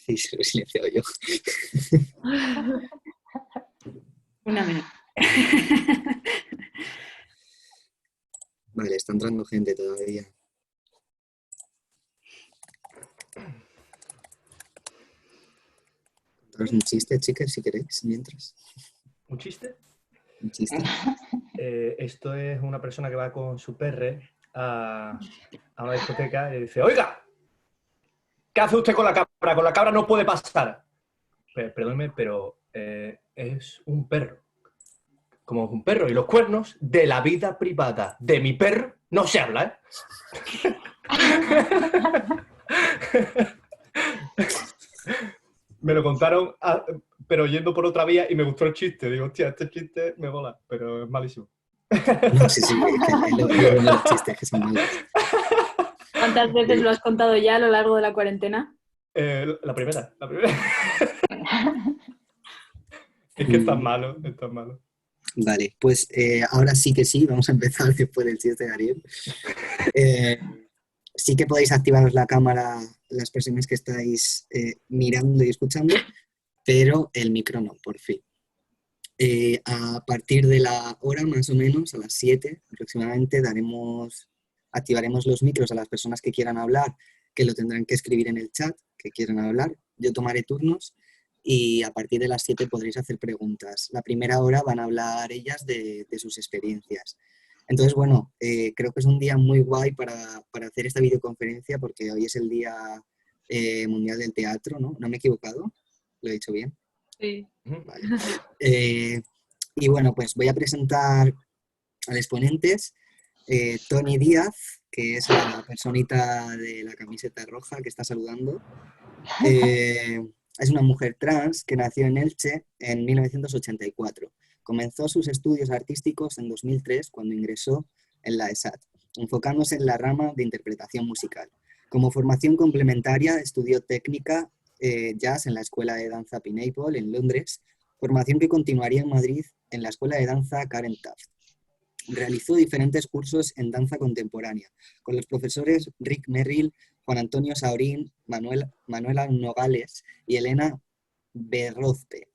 Sí, se lo he silenciado yo. Una menos. Vale, está entrando gente todavía. Contaros un chiste, chicas, si queréis, mientras. ¿Un chiste? Un chiste. Esto es una persona que va con su perre a una discoteca y dice: ¡Oiga! ¿Qué hace usted con la cabra? Con la cabra no puede pasar. Perdóneme, pero es un perro. Como un perro. Y los cuernos de la vida privada de mi perro no se habla, ¿eh? Me lo contaron, pero yendo por otra vía, y me gustó el chiste. Digo, hostia, este chiste me mola, pero es malísimo. No, sí, es que es lo bueno de los chistes, que son malos. ¿Cuántas veces lo has contado ya a lo largo de la cuarentena? La primera. Es que es tan malo, es tan malo. Vale, pues ahora sí que sí, vamos a empezar después del chiste de Ariel. Sí que podéis activaros la cámara las personas que estáis mirando y escuchando, pero el micro no, por fin. A partir de la hora, más o menos, a las 7 aproximadamente, activaremos los micros a las personas que quieran hablar, que lo tendrán que escribir en el chat, que quieran hablar. Yo tomaré turnos y a partir de las 7 podréis hacer preguntas. La primera hora van a hablar ellas de sus experiencias. Entonces, bueno, creo que es un día muy guay para hacer esta videoconferencia porque hoy es el Día Mundial del Teatro, ¿no? ¿No me he equivocado? ¿Lo he dicho bien? Sí. Vale. Y bueno, pues voy a presentar a los exponentes. Toni Díaz, que es la personita de la camiseta roja que está saludando. Es una mujer trans que nació en Elche en 1984. Comenzó sus estudios artísticos en 2003 cuando ingresó en la ESAT, enfocándose en la rama de interpretación musical. Como formación complementaria estudió técnica jazz en la Escuela de Danza Pineapple en Londres, formación que continuaría en Madrid en la Escuela de Danza Karen Taft. Realizó diferentes cursos en danza contemporánea con los profesores Rick Merrill, Juan Antonio Saurín, Manuela Nogales y Elena Berrozpe.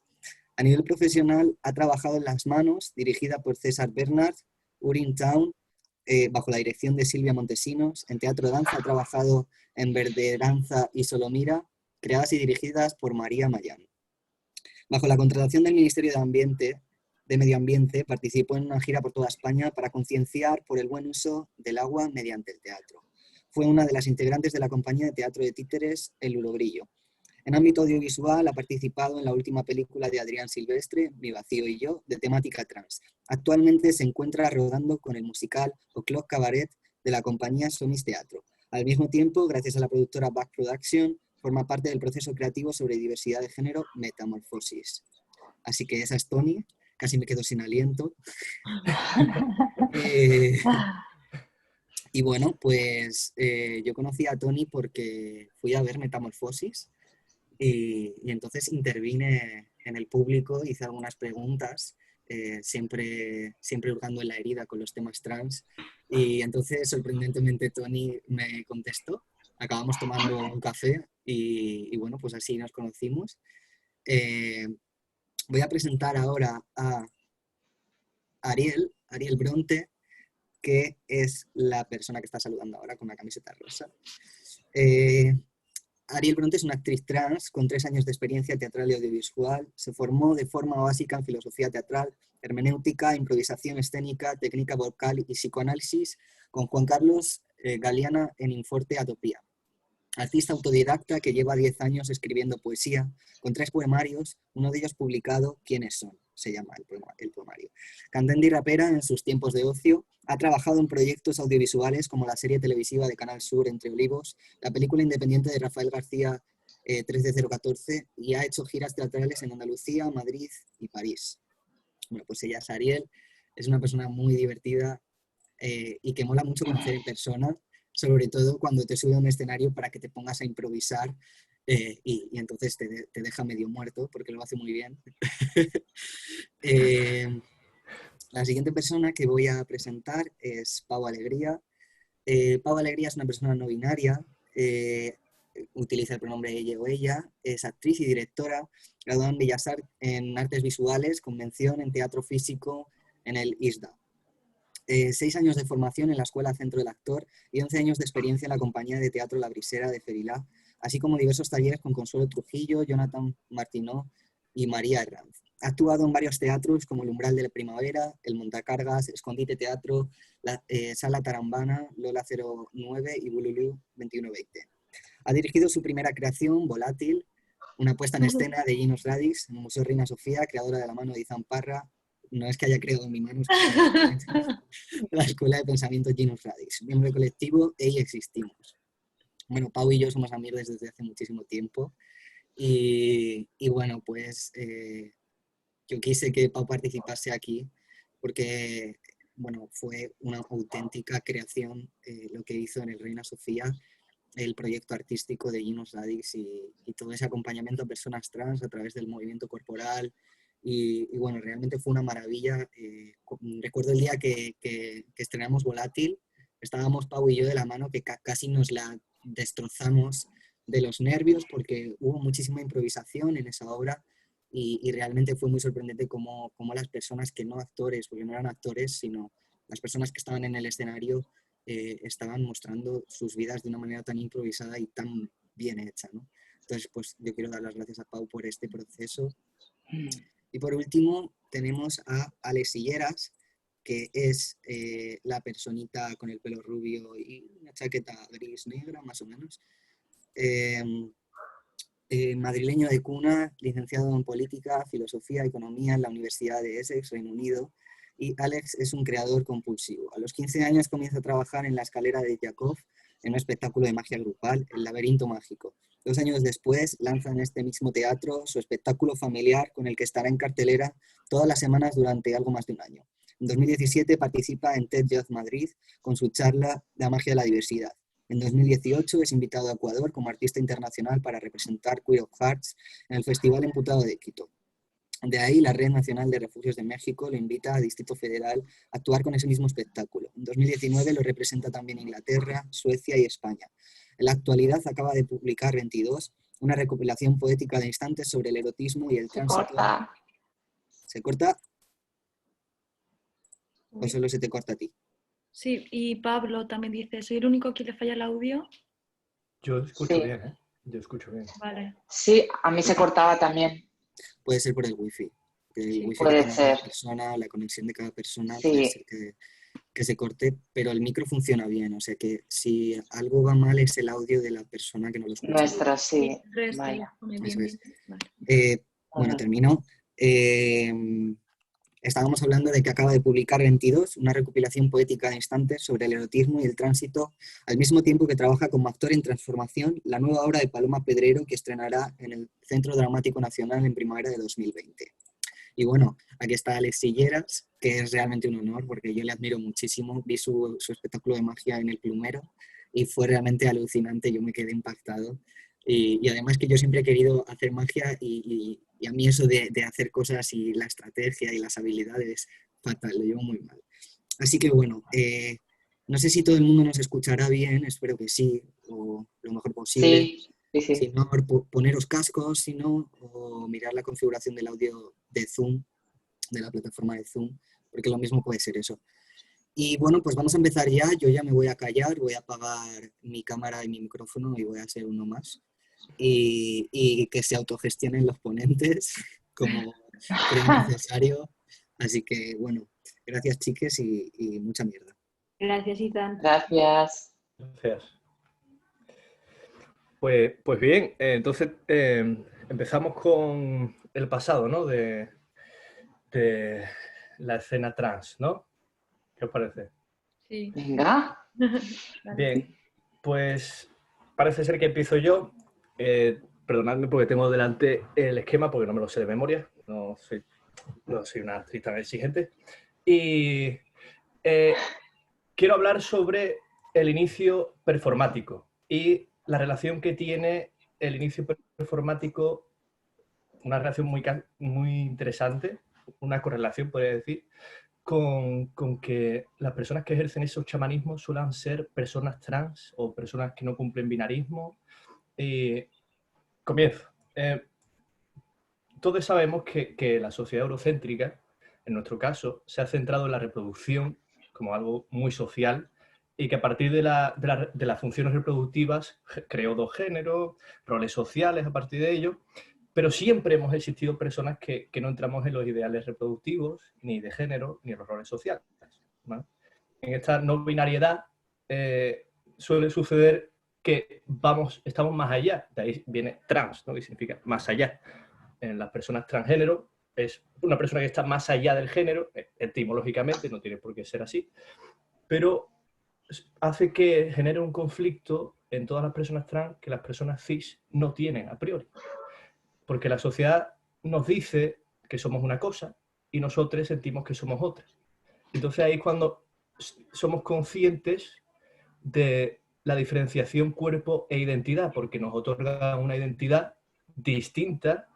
A nivel profesional ha trabajado en Las Manos, dirigida por César Bernard, Urinetown, bajo la dirección de Silvia Montesinos. En Teatro Danza ha trabajado en Verderanza y Solomira, creadas y dirigidas por María Mayán. Bajo la contratación del Ministerio de Medio Ambiente, participó en una gira por toda España para concienciar por el buen uso del agua mediante el teatro. Fue una de las integrantes de la compañía de teatro de títeres El Urobrillo. En ámbito audiovisual ha participado en la última película de Adrián Silvestre, Mi vacío y yo, de temática trans. Actualmente se encuentra rodando con el musical O'Clock Cabaret de la compañía Somis Teatro. Al mismo tiempo, gracias a la productora Back Production, forma parte del proceso creativo sobre diversidad de género Metamorfosis. Así que esa es Toni. Casi me quedo sin aliento. Y bueno, pues yo conocí a Toni porque fui a ver Metamorfosis y entonces intervine en el público, hice algunas preguntas, siempre hurgando en la herida con los temas trans. Y entonces, sorprendentemente, Toni me contestó. Acabamos tomando un café y bueno, pues así nos conocimos. Voy a presentar ahora a Ariel Bronte, que es la persona que está saludando ahora con la camiseta rosa. Ariel Bronte es una actriz trans con 3 años de experiencia teatral y audiovisual. Se formó de forma básica en filosofía teatral, hermenéutica, improvisación escénica, técnica vocal y psicoanálisis con Juan Carlos Galeana en Inforte Atopía. Artista autodidacta que lleva 10 años escribiendo poesía, con 3 poemarios, uno de ellos publicado, ¿Quiénes son?, se llama el poemario. Cantante y rapera en sus tiempos de ocio, ha trabajado en proyectos audiovisuales como la serie televisiva de Canal Sur Entre Olivos, la película independiente de Rafael García 13014 y ha hecho giras teatrales en Andalucía, Madrid y París. Bueno, pues ella es Ariel, es una persona muy divertida y que mola mucho conocer en persona, sobre todo cuando te sube a un escenario para que te pongas a improvisar y entonces te deja medio muerto porque lo hace muy bien. La siguiente persona que voy a presentar es Pau Alegría. Pau Alegría es una persona no binaria, utiliza el pronombre ella o ella, es actriz y directora, graduada en Bellas Artes, en Artes Visuales, con mención en Teatro Físico en el ISDA. 6 años de formación en la Escuela Centro del Actor y 11 años de experiencia en la compañía de teatro La Brisera de Ferilá, así como diversos talleres con Consuelo Trujillo, Jonathan Martinó y María Herranz. Ha actuado en varios teatros como el Umbral de la Primavera, el Montacargas, Escondite Teatro, la Sala Tarambana, Lola 09 y Bululú 2120. Ha dirigido su primera creación, Volátil, una puesta en escena de Ginos Radix en el Museo Reina Sofía, creadora de la mano de Izan Parra. No es que haya creado en mi mano, es que la Escuela de Pensamiento Ginos Radix, miembro del colectivo Ey Existimos. Bueno, Pau y yo somos amigos desde hace muchísimo tiempo y bueno, pues yo quise que Pau participase aquí porque, bueno, fue una auténtica creación lo que hizo en el Reina Sofía, el proyecto artístico de Ginos Radix y todo ese acompañamiento a personas trans a través del movimiento corporal. Y bueno, realmente fue una maravilla. Recuerdo el día que estrenamos Volátil, estábamos Pau y yo de la mano que casi nos la destrozamos de los nervios porque hubo muchísima improvisación en esa obra y realmente fue muy sorprendente cómo las personas que no actores, porque no eran actores, sino las personas que estaban en el escenario estaban mostrando sus vidas de una manera tan improvisada y tan bien hecha, ¿no? Entonces, pues yo quiero dar las gracias a Pau por este proceso. Y por último, tenemos a Alex Higueras, que es la personita con el pelo rubio y una chaqueta gris-negra, más o menos. Madrileño de cuna, licenciado en Política, Filosofía, Economía en la Universidad de Essex, Reino Unido. Y Alex es un creador compulsivo. A los 15 años comienza a trabajar en la escalera de Yakov, en un espectáculo de magia grupal, El laberinto mágico. 2 años después lanza en este mismo teatro su espectáculo familiar con el que estará en cartelera todas las semanas durante algo más de un año. En 2017 participa en TED Youth Madrid con su charla La magia de la diversidad. En 2018 es invitado a Ecuador como artista internacional para representar Queer of Hearts en el Festival Imputado de Quito. De ahí, la Red Nacional de Refugios de México lo invita a Distrito Federal a actuar con ese mismo espectáculo. En 2019 lo representa también Inglaterra, Suecia y España. En la actualidad acaba de publicar 22, una recopilación poética de instantes sobre el erotismo y el tránsito. Corta. ¿Se corta? ¿O solo se te corta a ti? Sí, y Pablo también dice, ¿soy el único que le falla el audio? Yo escucho Sí. bien, ¿eh? Yo escucho bien. Vale. Sí, a mí se cortaba también. Puede ser por el wifi. El Sí, wifi puede que tenga cada ser. persona, la conexión de cada persona, Sí. puede ser que se corte, pero el micro funciona bien. O sea que si algo va mal es el audio de la persona que no lo escucha. Nuestra, sí. el resto Vaya. pone Eso bien, es. bien. Vale. Bueno, Ujú. termino. Estábamos hablando de que acaba de publicar 22, una recopilación poética de instantes sobre el erotismo y el tránsito, al mismo tiempo que trabaja como actor en transformación, la nueva obra de Paloma Pedrero que estrenará en el Centro Dramático Nacional en primavera de 2020. Y bueno, aquí está Alex Higueras, que es realmente un honor porque yo le admiro muchísimo. Vi su espectáculo de magia en El Plumero y fue realmente alucinante, yo me quedé impactado. Y además que yo siempre he querido hacer magia y a mí eso de hacer cosas y la estrategia y las habilidades, fatal, lo llevo muy mal. Así que bueno, no sé si todo el mundo nos escuchará bien, espero que sí, o lo mejor posible. Sí, sí, Si sí. no, poneros cascos, si no, o mirar la configuración del audio de Zoom, de la plataforma de Zoom, porque lo mismo puede ser eso. Y bueno, pues vamos a empezar ya. Yo ya me voy a callar, voy a apagar mi cámara y mi micrófono y voy a ser uno más. Y que se autogestionen los ponentes como crean necesario. Así que bueno, gracias chiques y mucha mierda. Gracias, Ethan. Gracias. Gracias. Pues bien, entonces empezamos con el pasado, ¿no? De la escena trans, ¿no? ¿Qué os parece? Sí. Venga. Vale. Bien, pues parece ser que empiezo yo. Perdonadme porque tengo delante el esquema porque no me lo sé de memoria. No soy una actriz tan exigente. Y quiero hablar sobre el inicio performático y la relación que tiene el inicio performático, una relación muy interesante, una correlación, podría decir, con que las personas que ejercen esos chamanismos suelen ser personas trans o personas que no cumplen binarismo Y comienzo. Todos sabemos que la sociedad eurocéntrica, en nuestro caso, se ha centrado en la reproducción como algo muy social y que a partir de las funciones reproductivas creó dos géneros, roles sociales a partir de ello, pero siempre hemos existido personas que no entramos en los ideales reproductivos, ni de género, ni en los roles sociales, ¿vale? En esta no binariedad suele suceder que estamos más allá, de ahí viene trans, ¿no? Que significa más allá. En las personas transgénero es una persona que está más allá del género, etimológicamente, no tiene por qué ser así, pero hace que genere un conflicto en todas las personas trans que las personas cis no tienen a priori. Porque la sociedad nos dice que somos una cosa y nosotros sentimos que somos otra. Entonces ahí es cuando somos conscientes de la diferenciación cuerpo e identidad, porque nos otorga una identidad distinta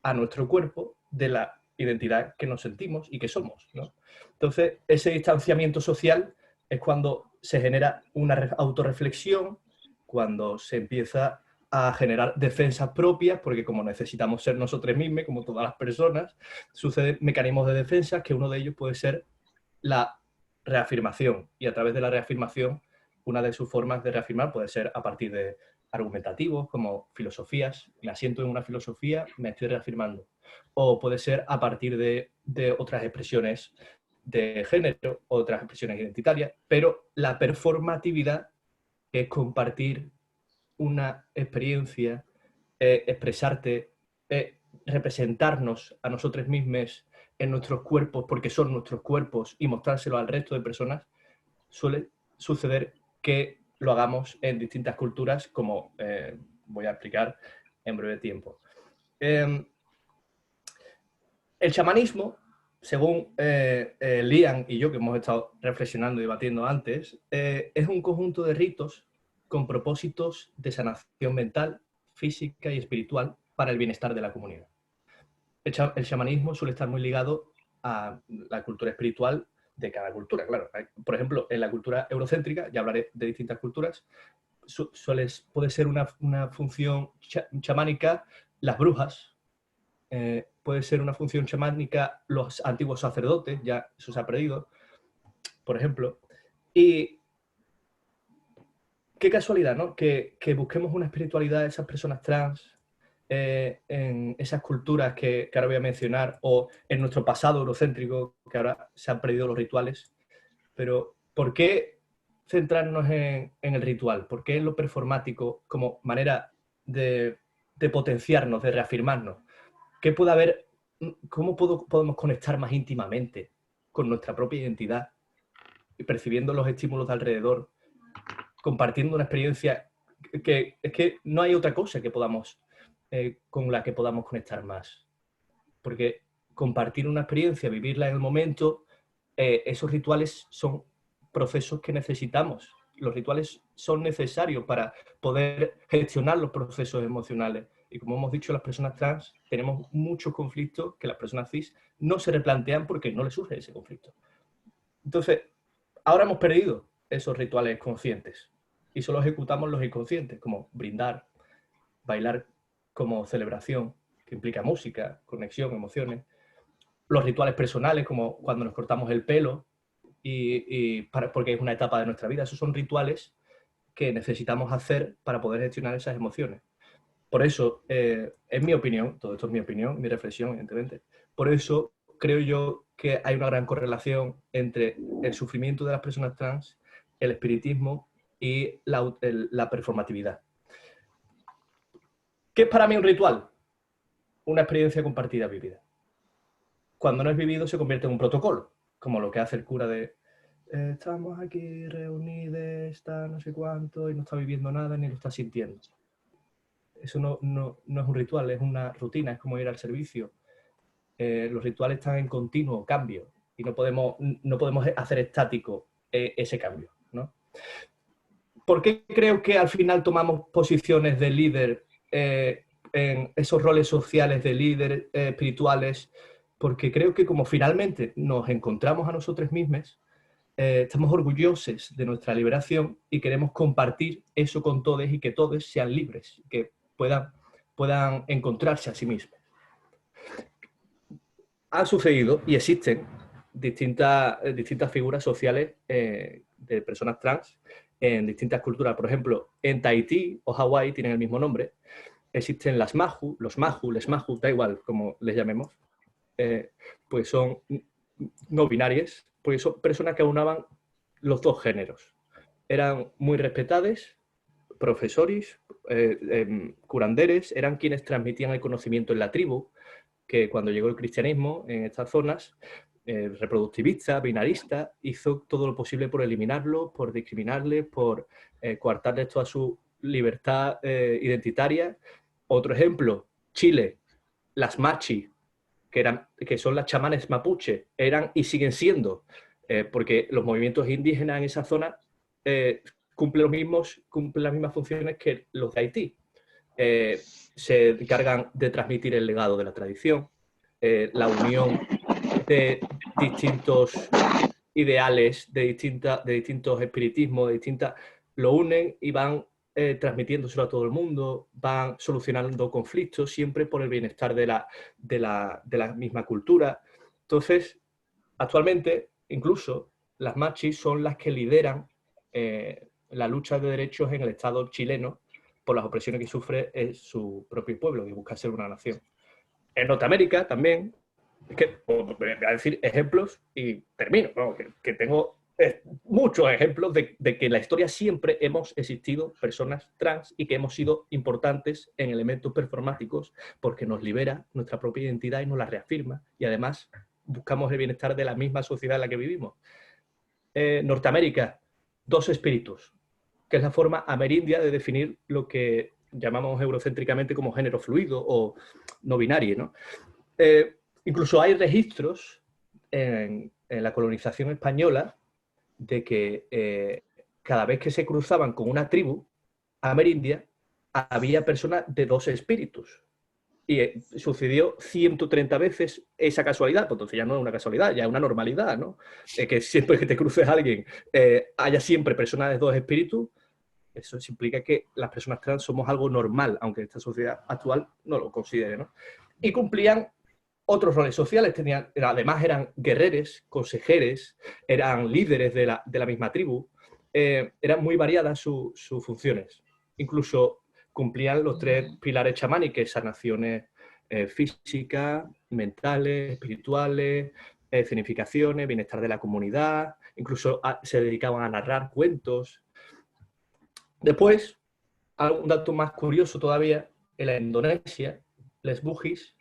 a nuestro cuerpo de la identidad que nos sentimos y que somos, ¿no? Entonces, ese distanciamiento social es cuando se genera una autorreflexión, cuando se empieza a generar defensas propias, porque como necesitamos ser nosotros mismos, como todas las personas, suceden mecanismos de defensa, que uno de ellos puede ser la reafirmación. Y a través de la reafirmación, una de sus formas de reafirmar puede ser a partir de argumentativos, como filosofías. Me asiento en una filosofía, me estoy reafirmando. O puede ser a partir de otras expresiones de género, otras expresiones identitarias, pero la performatividad es compartir una experiencia, expresarte, representarnos a nosotros mismos en nuestros cuerpos, porque son nuestros cuerpos, y mostrárselo al resto de personas. Suele suceder que lo hagamos en distintas culturas, como voy a explicar en breve tiempo. El chamanismo, según Liam y yo, que hemos estado reflexionando y debatiendo antes, es un conjunto de ritos con propósitos de sanación mental, física y espiritual para el bienestar de la comunidad. El chamanismo suele estar muy ligado a la cultura espiritual de cada cultura, claro. Por ejemplo, en la cultura eurocéntrica, ya hablaré de distintas culturas, puede ser una función chamánica las brujas, puede ser una función chamánica los antiguos sacerdotes, ya eso se ha perdido, por ejemplo. Y qué casualidad, ¿no? Que busquemos una espiritualidad de esas personas trans, en esas culturas que ahora voy a mencionar, o en nuestro pasado eurocéntrico, que ahora se han perdido los rituales. Pero ¿por qué centrarnos en el ritual? ¿Por qué en lo performático como manera de potenciarnos, de reafirmarnos? ¿Qué puede haber? ¿Cómo podemos conectar más íntimamente con nuestra propia identidad, percibiendo los estímulos de alrededor, compartiendo una experiencia que es que no hay otra cosa que podamos con la que podamos conectar más? Porque compartir una experiencia, vivirla en el momento, esos rituales son procesos que necesitamos. Los rituales son necesarios para poder gestionar los procesos emocionales. Y como hemos dicho, las personas trans tenemos muchos conflictos que las personas cis no se replantean porque no les surge ese conflicto. Entonces, ahora hemos perdido esos rituales conscientes y solo ejecutamos los inconscientes, como brindar, bailar como celebración, que implica música, conexión, emociones. Los rituales personales, como cuando nos cortamos el pelo, porque es una etapa de nuestra vida. Esos son rituales que necesitamos hacer para poder gestionar esas emociones. Por eso, es mi opinión, todo esto es mi opinión, mi reflexión, evidentemente. Por eso creo yo que hay una gran correlación entre el sufrimiento de las personas trans, el espiritismo y la performatividad. ¿Qué es para mí un ritual? Una experiencia compartida vivida. Cuando no es vivido se convierte en un protocolo, como lo que hace el cura de estamos aquí reunidos, está no sé cuánto, y no está viviendo nada ni lo está sintiendo. Eso no es un ritual, es una rutina, es como ir al servicio. Los rituales están en continuo cambio y no podemos hacer estático ese cambio, ¿no? ¿Por qué creo que al final tomamos posiciones de líder en esos roles sociales de líder espirituales? Porque creo que como finalmente nos encontramos a nosotros mismos, estamos orgullosos de nuestra liberación y queremos compartir eso con todos y que todos sean libres, que puedan encontrarse a sí mismos. Han sucedido y existen distintas figuras sociales de personas trans en distintas culturas. Por ejemplo, en Tahití o Hawái tienen el mismo nombre. Existen las Maju, los Maju, les Maju, da igual como les llamemos. Pues son no binarias, porque son personas que aunaban los dos géneros. Eran muy respetadas, profesores, curanderes, eran quienes transmitían el conocimiento en la tribu, que cuando llegó el cristianismo en estas zonas, reproductivista, binarista, hizo todo lo posible por eliminarlo, por discriminarles, por coartarles toda su libertad identitaria. Otro ejemplo, Chile, las Machi, que son las chamanes mapuche, eran y siguen siendo, porque los movimientos indígenas en esa zona cumplen las mismas funciones que los de Haití. Se encargan de transmitir el legado de la tradición, la unión de distintos ideales, de distintos espiritismos, lo unen y van transmitiéndoselo a todo el mundo, van solucionando conflictos siempre por el bienestar de la misma cultura. Entonces, actualmente, incluso, las machis son las que lideran la lucha de derechos en el Estado chileno por las opresiones que sufre su propio pueblo, que busca ser una nación. En Norteamérica también, es que voy a decir ejemplos y termino, ¿no? que tengo muchos ejemplos de que en la historia siempre hemos existido personas trans y que hemos sido importantes en elementos performáticos porque nos libera nuestra propia identidad y nos la reafirma, y además buscamos el bienestar de la misma sociedad en la que vivimos. Norteamérica, dos espíritus, que es la forma amerindia de definir lo que llamamos eurocéntricamente como género fluido o no binario, ¿no? Incluso hay registros en la colonización española de que cada vez que se cruzaban con una tribu amerindia, había personas de dos espíritus. Y sucedió 130 veces esa casualidad, pues entonces ya no es una casualidad, ya es una normalidad, ¿no? Que siempre que te cruces a alguien haya siempre personas de dos espíritus. Eso implica que las personas trans somos algo normal, aunque esta sociedad actual no lo considere, ¿no? Y cumplían otros roles sociales, además eran guerreros, consejeros, eran líderes de la misma tribu, eran muy variadas sus funciones. Incluso cumplían los tres pilares chamánicos: sanaciones físicas, mentales, espirituales, escenificaciones, bienestar de la comunidad, incluso se dedicaban a narrar cuentos. Después, un dato más curioso todavía, en la Indonesia, les Bugis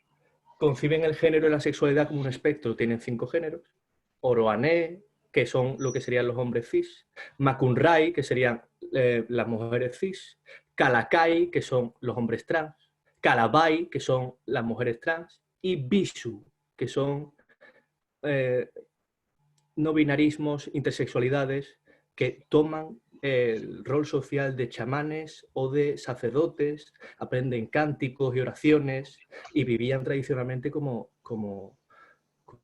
conciben el género y la sexualidad como un espectro. Tienen 5 géneros: Oroané, que son lo que serían los hombres cis; Makunrai, que serían las mujeres cis; Kalakai, que son los hombres trans; Kalabai, que son las mujeres trans; y Bisu, que son no binarismos, intersexualidades, que toman el rol social de chamanes o de sacerdotes, aprenden cánticos y oraciones y vivían tradicionalmente como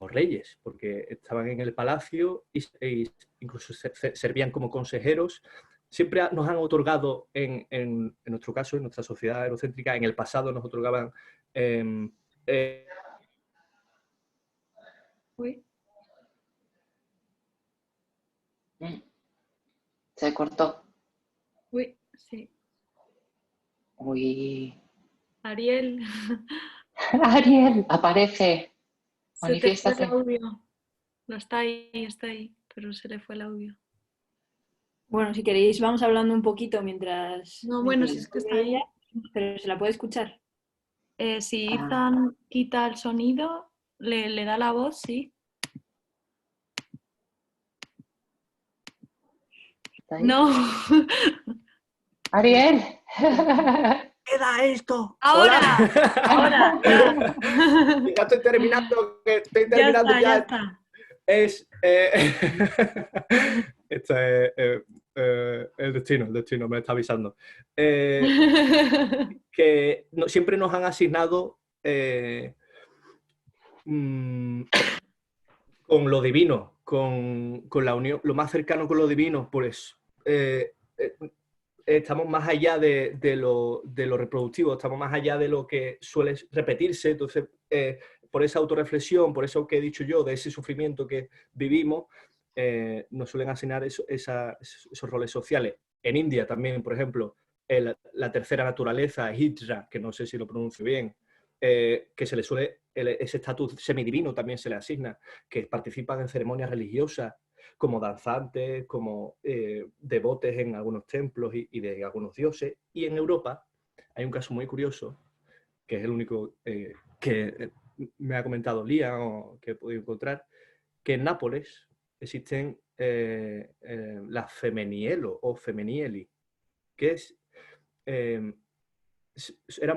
reyes, porque estaban en el palacio e incluso servían como consejeros. Siempre nos han otorgado, en nuestro caso, en nuestra sociedad eurocéntrica, en el pasado nos otorgaban Uy. Se cortó. Uy, sí. Uy. Ariel, Ariel, aparece. se te fue el Manifiéstate. audio. No está ahí, pero se le fue el audio. Bueno, si queréis vamos hablando un poquito mientras... No, bueno, mientras si es que está ahí. ella, pero se la puede escuchar. Si Ethan quita el sonido, le da la voz, sí. ¿Está ahí? No. Ariel. ¡Queda esto! Ahora, ¡Hola! ahora. Ya estoy terminando, Ya está, ya está. Es esto es el destino me está avisando. Que siempre nos han asignado con lo divino, con la unión, lo más cercano con lo divino, pues estamos más allá de lo reproductivo, estamos más allá de lo que suele repetirse. Entonces, por esa autorreflexión, por eso que he dicho yo, de ese sufrimiento que vivimos, nos suelen asignar esos roles sociales. En India también, por ejemplo, la tercera naturaleza, Hijra, que no sé si lo pronuncio bien, que se le suele, ese estatus semidivino también se le asigna, que participan en ceremonias religiosas, como danzantes, como devotes en algunos templos y de algunos dioses. Y en Europa hay un caso muy curioso, que es el único que me ha comentado Liam o que he podido encontrar, que en Nápoles existen las femenielo o femenieli, que eran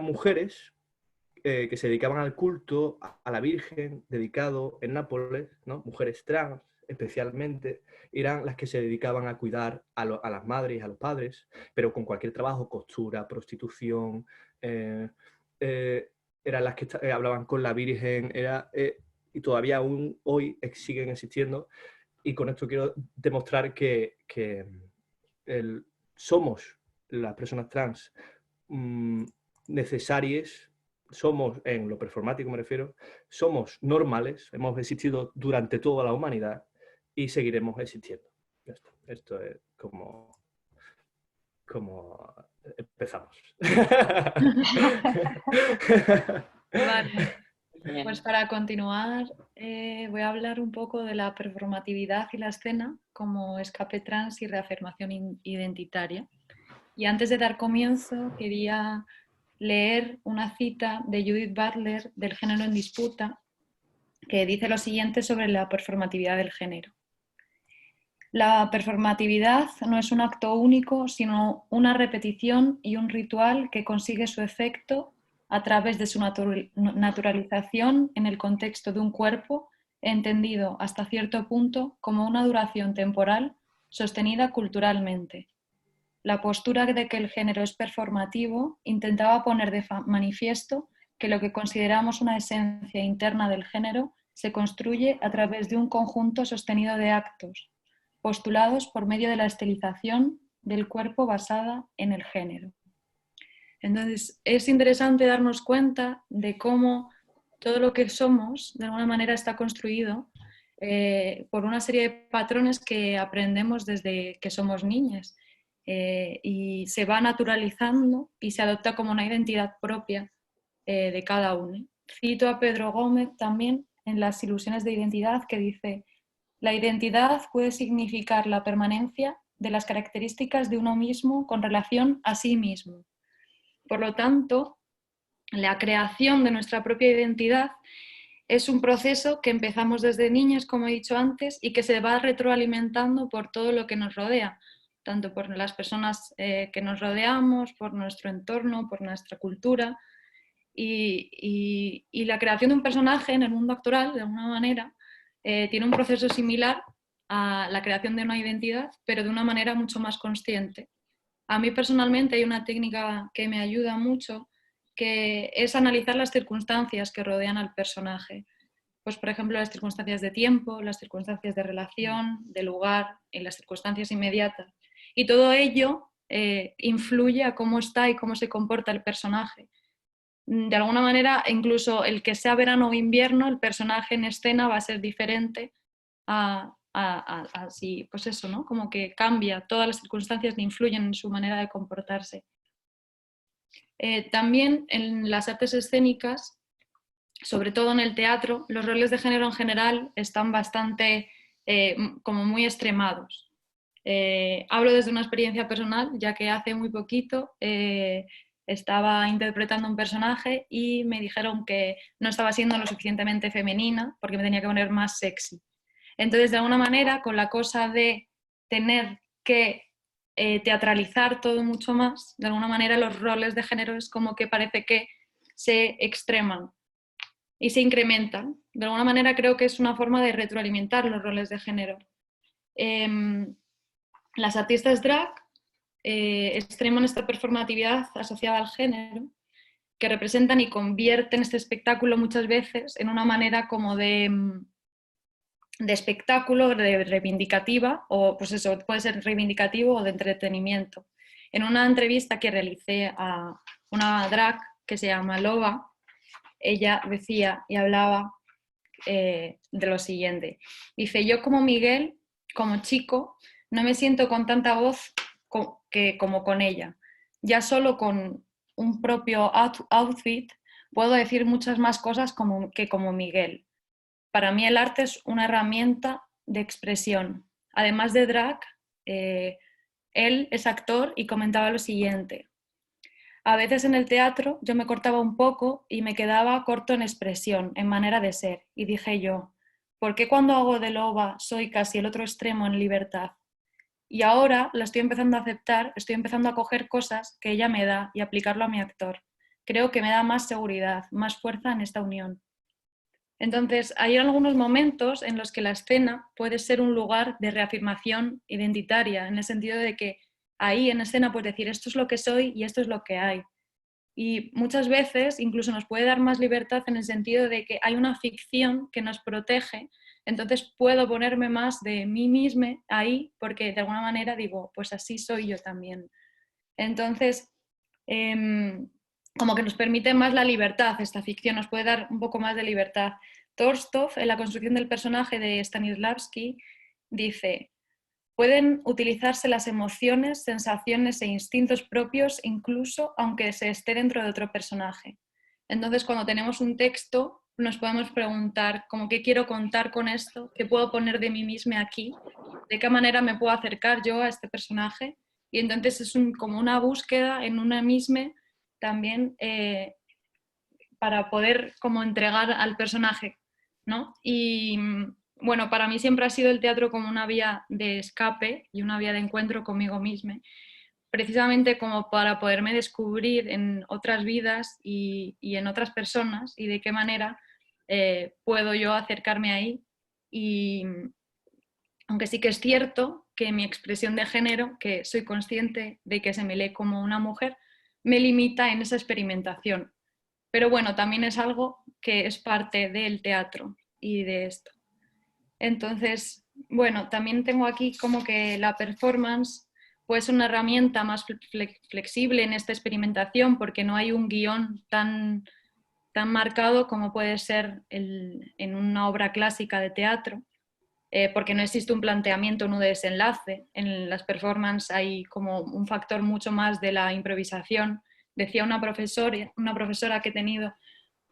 mujeres que se dedicaban al culto a la Virgen, dedicado en Nápoles, ¿no? Mujeres trans especialmente, eran las que se dedicaban a cuidar a las madres y a los padres, pero con cualquier trabajo, costura, prostitución, eran las que hablaban con la Virgen, y todavía aún hoy siguen existiendo. Y con esto quiero demostrar que somos, las personas trans, necesarias, somos, en lo performático me refiero, somos normales, hemos existido durante toda la humanidad y seguiremos existiendo. Esto es como empezamos. Vale. Bien. Pues para continuar, voy a hablar un poco de la performatividad y la escena como escape trans y reafirmación identitaria. Y antes de dar comienzo, quería leer una cita de Judith Butler del Género en Disputa, que dice lo siguiente sobre la performatividad del género. La performatividad no es un acto único, sino una repetición y un ritual que consigue su efecto a través de su naturalización en el contexto de un cuerpo, entendido hasta cierto punto como una duración temporal sostenida culturalmente. La postura de que el género es performativo intentaba poner de manifiesto que lo que consideramos una esencia interna del género se construye a través de un conjunto sostenido de actos, postulados por medio de la estilización del cuerpo basada en el género. Entonces, es interesante darnos cuenta de cómo todo lo que somos, de alguna manera, está construido por una serie de patrones que aprendemos desde que somos niñas y se va naturalizando y se adopta como una identidad propia de cada uno. Cito a Pedro Gómez también en Las ilusiones de identidad, que dice: la identidad puede significar la permanencia de las características de uno mismo con relación a sí mismo. Por lo tanto, la creación de nuestra propia identidad es un proceso que empezamos desde niños, como he dicho antes, y que se va retroalimentando por todo lo que nos rodea, tanto por las personas que nos rodeamos, por nuestro entorno, por nuestra cultura. Y la creación de un personaje en el mundo actoral, de alguna manera, tiene un proceso similar a la creación de una identidad, pero de una manera mucho más consciente. A mí personalmente hay una técnica que me ayuda mucho, que es analizar las circunstancias que rodean al personaje. Pues, por ejemplo, las circunstancias de tiempo, las circunstancias de relación, de lugar, y las circunstancias inmediatas. Y todo ello influye a cómo está y cómo se comporta el personaje. De alguna manera, incluso el que sea verano o invierno, el personaje en escena va a ser diferente así, pues eso, ¿no? Como que cambia, todas las circunstancias que influyen en su manera de comportarse. También en las artes escénicas, sobre todo en el teatro, los roles de género en general están bastante como muy extremados. Hablo desde una experiencia personal, ya que hace muy poquito estaba interpretando un personaje y me dijeron que no estaba siendo lo suficientemente femenina porque me tenía que poner más sexy. Entonces, de alguna manera, con la cosa de tener que teatralizar todo mucho más, de alguna manera los roles de género es como que parece que se extreman y se incrementan. De alguna manera creo que es una forma de retroalimentar los roles de género. Las artistas drag extreman esta performatividad asociada al género, que representan y convierten este espectáculo muchas veces en una manera como de de espectáculo, de reivindicativa, o pues eso, puede ser reivindicativo o de entretenimiento. En una entrevista que realicé a una drag que se llama Loba, ella decía y hablaba de lo siguiente. Dice, yo como Miguel, como chico, no me siento con tanta voz como con ella. Ya solo con un propio outfit puedo decir muchas más cosas que como Miguel. Para mí el arte es una herramienta de expresión. Además de drag, él es actor y comentaba lo siguiente. A veces en el teatro yo me cortaba un poco y me quedaba corto en expresión, en manera de ser. Y dije yo, ¿por qué cuando hago de Loba soy casi el otro extremo en libertad? Y ahora la estoy empezando a aceptar, estoy empezando a coger cosas que ella me da y aplicarlo a mi actor. Creo que me da más seguridad, más fuerza en esta unión. Entonces, hay algunos momentos en los que la escena puede ser un lugar de reafirmación identitaria, en el sentido de que ahí en escena puedes decir esto es lo que soy y esto es lo que hay. Y muchas veces incluso nos puede dar más libertad en el sentido de que hay una ficción que nos protege, entonces puedo ponerme más de mí misma ahí porque de alguna manera digo, pues así soy yo también. Entonces, como que nos permite más la libertad, esta ficción nos puede dar un poco más de libertad. Torstov, en la construcción del personaje de Stanislavski, dice, pueden utilizarse las emociones, sensaciones e instintos propios incluso aunque se esté dentro de otro personaje. Entonces, cuando tenemos un texto, nos podemos preguntar, ¿cómo qué quiero contar con esto? ¿Qué puedo poner de mí misma aquí? ¿De qué manera me puedo acercar yo a este personaje? Y entonces es como una búsqueda en una misma también para poder como entregar al personaje, ¿no? Y bueno, para mí siempre ha sido el teatro como una vía de escape y una vía de encuentro conmigo misma, precisamente como para poderme descubrir en otras vidas y en otras personas y de qué manera puedo yo acercarme ahí. Y aunque sí que es cierto que mi expresión de género, que soy consciente de que se me lee como una mujer, me limita en esa experimentación. Pero bueno, también es algo que es parte del teatro y de esto. Entonces, bueno, también tengo aquí como que la performance puede ser una herramienta más flexible en esta experimentación porque no hay un guión tan marcado como puede ser en una obra clásica de teatro, porque no existe un planteamiento, un desenlace. En las performances hay como un factor mucho más de la improvisación. Decía una profesora que he tenido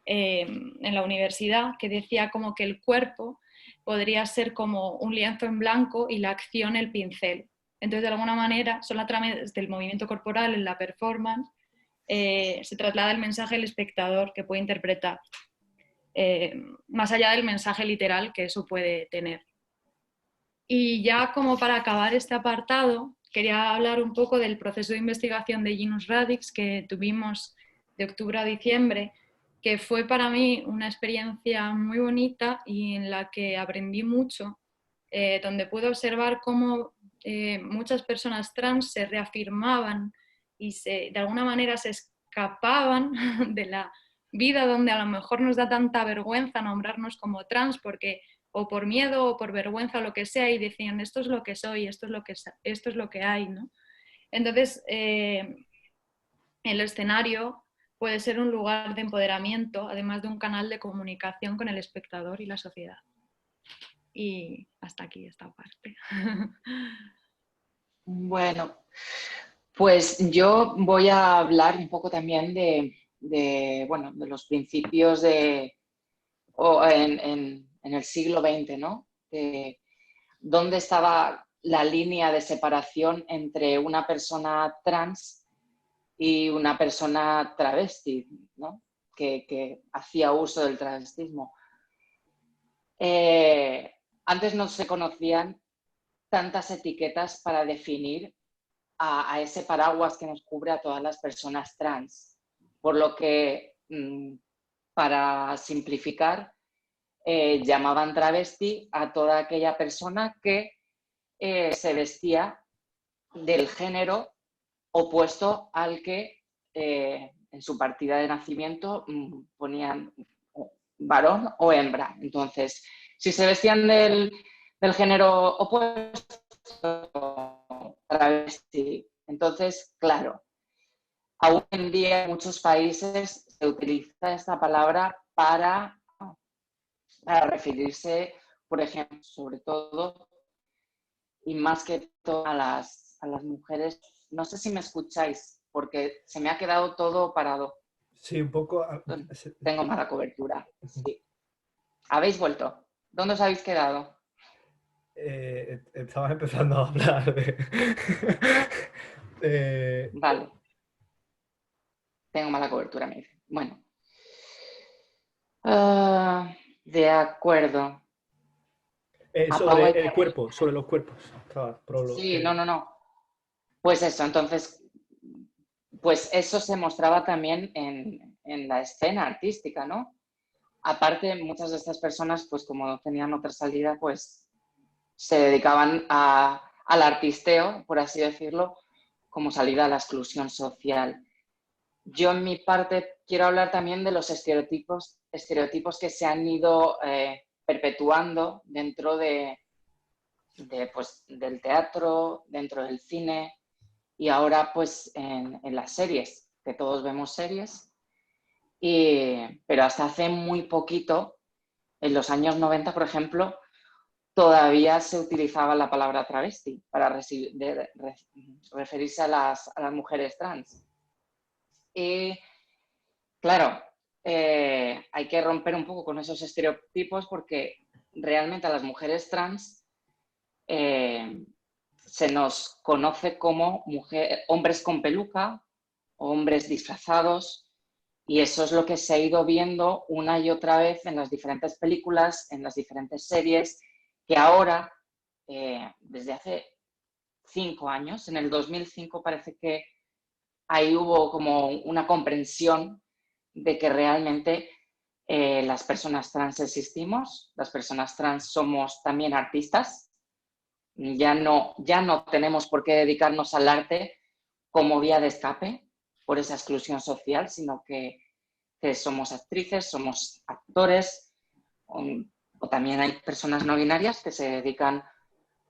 en la universidad que decía como que el cuerpo podría ser como un lienzo en blanco y la acción el pincel. Entonces, de alguna manera, solo a través del movimiento corporal en la performance se traslada el mensaje al espectador que puede interpretar, más allá del mensaje literal que eso puede tener. Y ya como para acabar este apartado, quería hablar un poco del proceso de investigación de Genus Radix que tuvimos de octubre a diciembre, que fue para mí una experiencia muy bonita y en la que aprendí mucho, donde pude observar cómo muchas personas trans se reafirmaban y de alguna manera se escapaban de la vida donde a lo mejor nos da tanta vergüenza nombrarnos como trans porque o por miedo o por vergüenza o lo que sea, y decían, esto es lo que soy, esto es lo que hay, ¿no? Entonces, el escenario puede ser un lugar de empoderamiento, además de un canal de comunicación con el espectador y la sociedad. Y hasta aquí esta parte. Bueno, pues yo voy a hablar un poco también de los principios en el siglo XX, ¿no? De dónde estaba la línea de separación entre una persona trans y una persona travesti, ¿no? que hacía uso del travestismo. Antes no se conocían tantas etiquetas para definir a ese paraguas que nos cubre a todas las personas trans, por lo que, para simplificar, llamaban travesti a toda aquella persona que se vestía del género opuesto al que en su partida de nacimiento ponían varón o hembra. Entonces, Si se vestían del género opuesto, travesti. Entonces, claro, aún en día en muchos países se utiliza esta palabra para referirse, por ejemplo, sobre todo y más que todo a las mujeres. No sé si me escucháis, porque se me ha quedado todo parado. Sí, un poco. Tengo mala cobertura. Sí. ¿Habéis vuelto? ¿Dónde os habéis quedado? Estabas empezando a hablar de... Vale. Tengo mala cobertura, me dice. Bueno. De acuerdo. Sobre el cuerpo, sobre los cuerpos. Sí, no. Pues eso, entonces, pues eso se mostraba también en la escena artística, ¿no? Aparte, muchas de estas personas, pues como no tenían otra salida, pues se dedicaban al artisteo, por así decirlo, como salida a la exclusión social. Yo en mi parte quiero hablar también de los estereotipos que se han ido perpetuando dentro pues, del teatro, dentro del cine y ahora pues en las series, que todos vemos series. Pero hasta hace muy poquito, en los años 90, por ejemplo, todavía se utilizaba la palabra travesti para referirse a las mujeres trans. Y claro, hay que romper un poco con esos estereotipos porque realmente a las mujeres trans se nos conoce como hombres con peluca, hombres disfrazados, y eso es lo que se ha ido viendo una y otra vez en las diferentes películas, en las diferentes series, que ahora, desde hace 5 años, en el 2005 parece que ahí hubo como una comprensión de que realmente las personas trans existimos, las personas trans somos también artistas, ya no tenemos por qué dedicarnos al arte como vía de escape por esa exclusión social, sino que somos actrices, somos actores, o también hay personas no binarias que se dedican,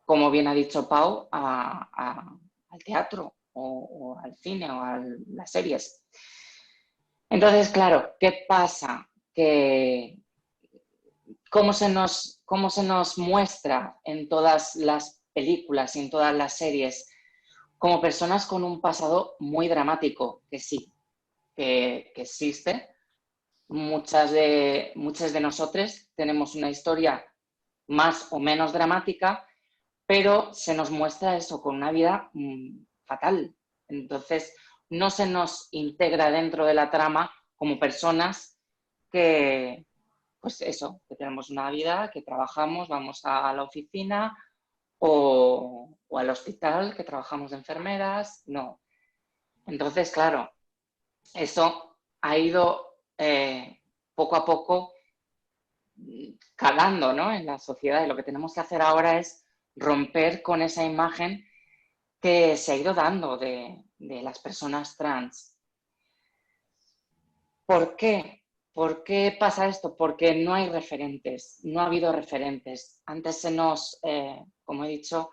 como bien ha dicho Pau, al teatro o al cine o a las series. Entonces, claro, ¿qué pasa? Que cómo se nos muestra en todas las películas y en todas las series como personas con un pasado muy dramático, que sí, que existe. Muchas de nosotros tenemos una historia más o menos dramática, pero se nos muestra eso con una vida fatal. Entonces, no se nos integra dentro de la trama como personas que, pues eso, que tenemos una vida, que trabajamos, vamos a la oficina o al hospital, que trabajamos de enfermeras, no. Entonces, claro, eso ha ido poco a poco calando, ¿no?, en la sociedad, y lo que tenemos que hacer ahora es romper con esa imagen que se ha ido dando de las personas trans. ¿Por qué? ¿Por qué pasa esto? Porque no hay referentes, no ha habido referentes. Antes como he dicho,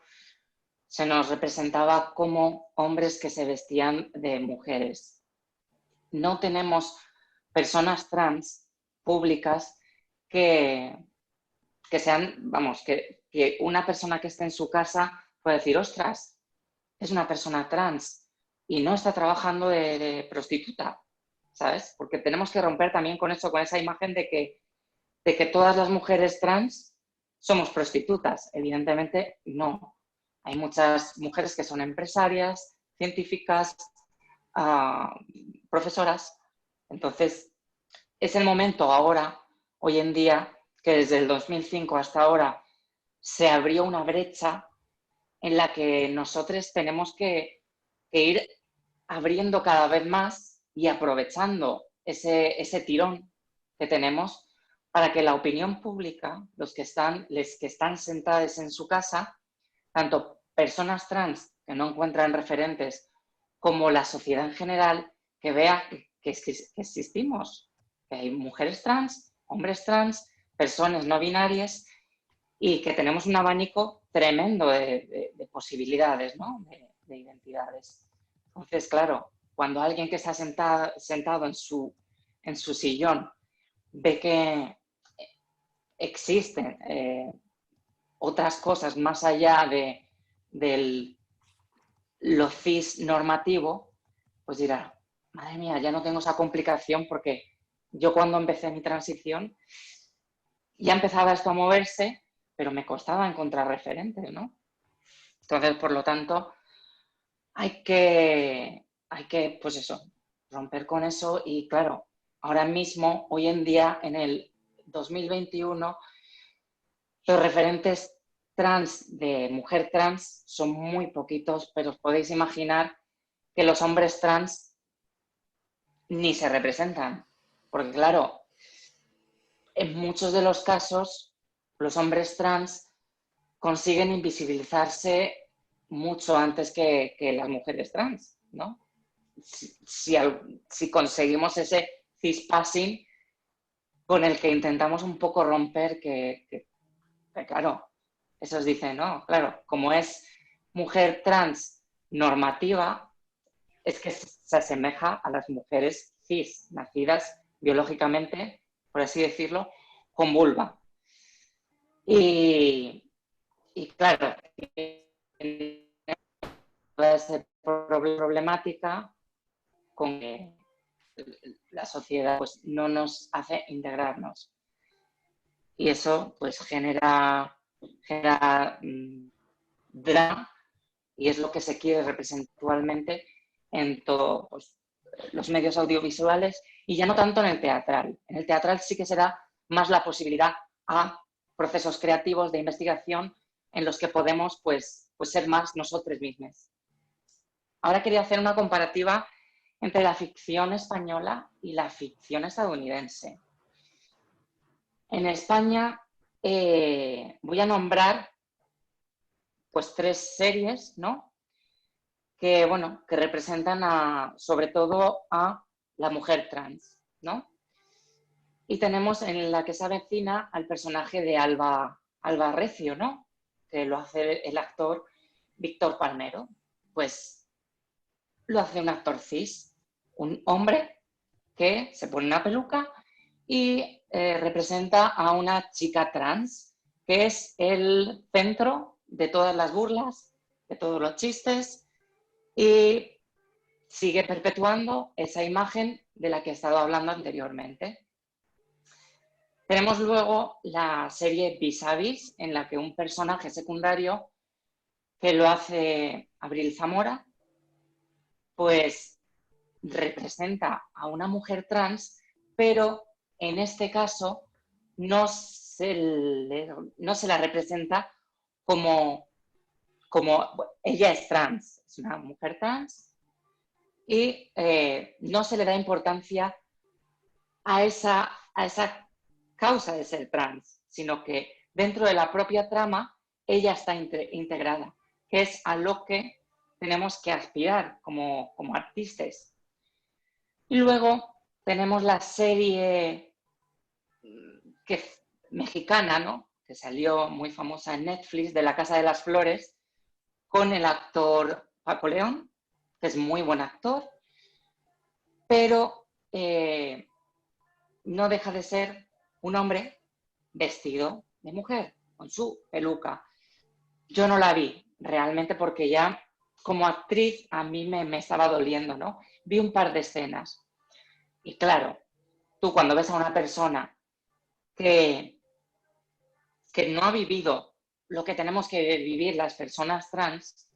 se nos representaba como hombres que se vestían de mujeres. No tenemos personas trans públicas que sean, vamos, que una persona que esté en su casa pueda decir, ostras, es una persona trans y no está trabajando de prostituta, ¿sabes? Porque tenemos que romper también con eso, con esa imagen de que todas las mujeres trans somos prostitutas. Evidentemente, no. Hay muchas mujeres que son empresarias, científicas, profesoras. Entonces, es el momento ahora, hoy en día, que desde el 2005 hasta ahora se abrió una brecha en la que nosotros tenemos que ir abriendo cada vez más y aprovechando ese tirón que tenemos para que la opinión pública, los que están sentadas en su casa, tanto personas trans que no encuentran referentes como la sociedad en general, que vea que existimos, que hay mujeres trans, hombres trans, personas no binarias y que tenemos un abanico tremendo de posibilidades, ¿no? De identidades. Entonces, claro, cuando alguien que está sentado en su sillón ve que existen otras cosas más allá de lo cis normativo, pues dirá, madre mía, ya no tengo esa complicación porque yo cuando empecé mi transición ya empezaba esto a moverse, pero me costaba encontrar referentes, ¿no? Entonces, por lo tanto, hay que, pues eso, romper con eso y claro, ahora mismo, hoy en día, en el 2021, los referentes trans de mujer trans son muy poquitos, pero os podéis imaginar que los hombres trans ni se representan, porque claro, en muchos de los casos, los hombres trans consiguen invisibilizarse mucho antes que las mujeres trans, ¿no? Si conseguimos ese cispassing con el que intentamos un poco romper que claro, esos dicen, no, claro, como es mujer trans normativa, es que se asemeja a las mujeres cis, nacidas biológicamente, por así decirlo, con vulva. Y claro, toda esa problemática con que la sociedad pues, no nos hace integrarnos. Y eso pues genera drama y es lo que se quiere representar actualmente en todos pues, los medios audiovisuales y ya no tanto en el teatral. En el teatral sí que se da más la posibilidad a procesos creativos de investigación en los que podemos pues ser más nosotros mismos. Ahora quería hacer una comparativa entre la ficción española y la ficción estadounidense. En España voy a nombrar pues 3 series, ¿no? Que, bueno, que representan sobre todo a la mujer trans, ¿no? Y tenemos en la que se avecina al personaje de Alba Recio, ¿no? Que lo hace el actor Víctor Palmero. Pues lo hace un actor cis, un hombre que se pone una peluca y representa a una chica trans, que es el centro de todas las burlas, de todos los chistes, y sigue perpetuando esa imagen de la que he estado hablando anteriormente. Tenemos luego la serie Vis a Vis, en la que un personaje secundario, que lo hace Abril Zamora, pues representa a una mujer trans, pero en este caso no se la representa como ella es trans, es una mujer trans, y no se le da importancia a esa causa de ser trans, sino que dentro de la propia trama ella está integrada, que es a lo que tenemos que aspirar como artistas. Y luego tenemos la serie mexicana, ¿no? Que salió muy famosa en Netflix, de La Casa de las Flores, con el actor Paco León, que es muy buen actor, pero no deja de ser un hombre vestido de mujer, con su peluca. Yo no la vi realmente porque ya como actriz a mí me estaba doliendo, ¿no? Vi un par de escenas. Y claro, tú cuando ves a una persona que no ha vivido lo que tenemos que vivir las personas trans,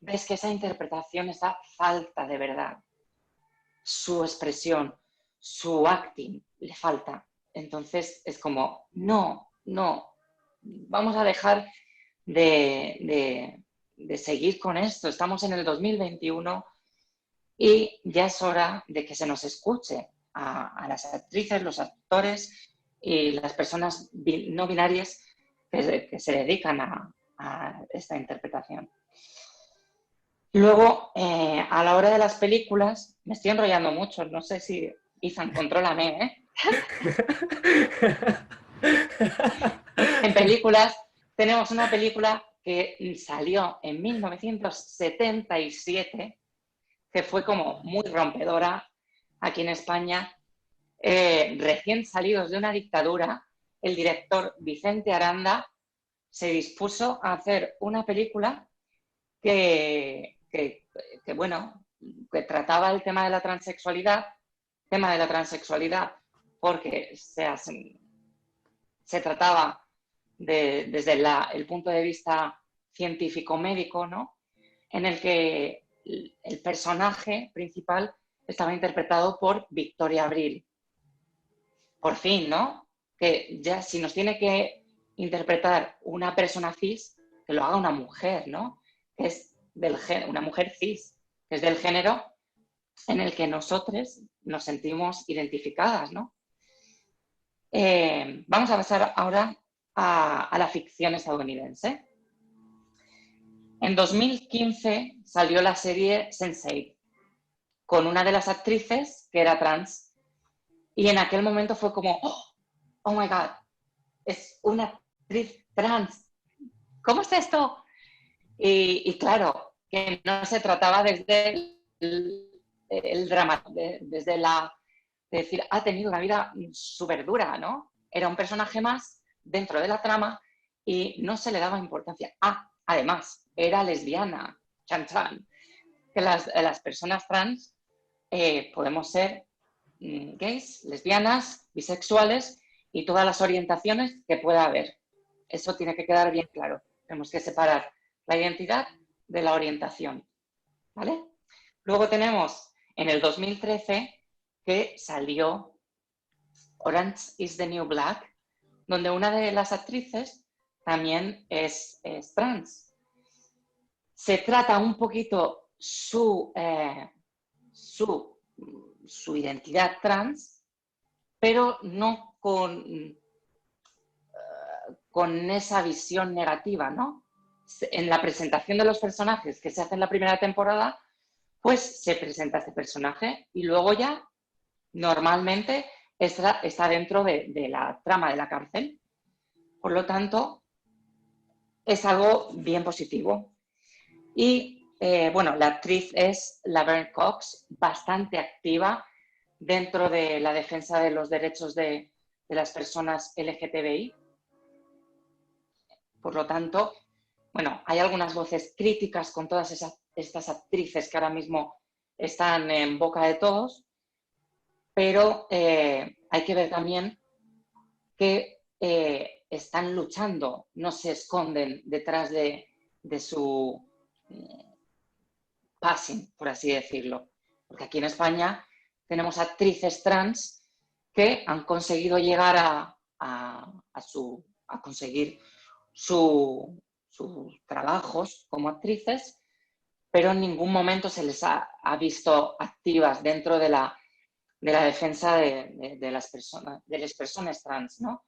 ves que esa interpretación está falta de verdad. Su expresión, su acting, le falta. Entonces es como, no, vamos a dejar de seguir con esto. Estamos en el 2021 y ya es hora de que se nos escuche a las actrices, los actores y las personas no binarias que se dedican a esta interpretación. Luego, a la hora de las películas, me estoy enrollando mucho, no sé si Ethan, contrólame, ¿eh? En películas tenemos una película que salió en 1977, que fue como muy rompedora aquí en España. Recién salidos de una dictadura, el director Vicente Aranda se dispuso a hacer una película que trataba el tema de la transexualidad porque se trataba desde el punto de vista científico-médico, ¿no? En el que el personaje principal estaba interpretado por Victoria Abril. Por fin, ¿no? Que ya si nos tiene que interpretar una persona cis, que lo haga una mujer, ¿no? Que es una mujer cis, que es del género en el que nosotros nos sentimos identificadas, ¿no? Vamos a pasar ahora a la ficción estadounidense. En 2015 salió la serie Sense8 con una de las actrices que era trans y en aquel momento fue como, oh my God, es una actriz trans. ¿Cómo es esto? Y claro, que no se trataba desde el drama, desde de decir, ha tenido una vida súper dura, ¿no? Era un personaje más dentro de la trama y no se le daba importancia. Además, era lesbiana, chan chan. Que las personas trans podemos ser gays, lesbianas, bisexuales y todas las orientaciones que pueda haber. Eso tiene que quedar bien claro. Tenemos que separar la identidad de la orientación, ¿vale? Luego tenemos en el 2013 que salió Orange is the New Black, donde una de las actrices también es trans. Se trata un poquito su identidad trans, pero no con esa visión negativa, ¿no? En la presentación de los personajes que se hace en la primera temporada, pues se presenta este personaje y luego ya normalmente está dentro de la trama de la cárcel. Por lo tanto, es algo bien positivo. Y la actriz es Laverne Cox, bastante activa dentro de la defensa de los derechos de las personas LGTBI. Por lo tanto, hay algunas voces críticas con todas estas actrices que ahora mismo están en boca de todos, pero hay que ver también que están luchando, no se esconden detrás de su passing, por así decirlo. Porque aquí en España tenemos actrices trans que han conseguido llegar a conseguir sus trabajos como actrices, pero en ningún momento se les ha visto activas dentro de la defensa de las personas trans, ¿no?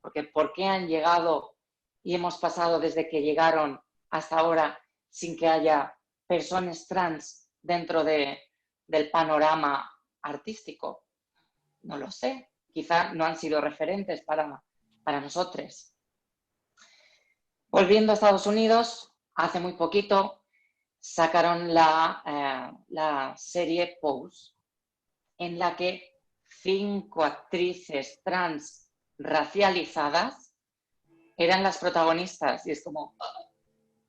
Porque ¿por qué han llegado y hemos pasado desde que llegaron hasta ahora sin que haya personas trans dentro del panorama artístico? No lo sé. Quizá no han sido referentes para nosotros. Volviendo a Estados Unidos, hace muy poquito sacaron la serie Pose, en la que 5 actrices trans racializadas eran las protagonistas. Y es como,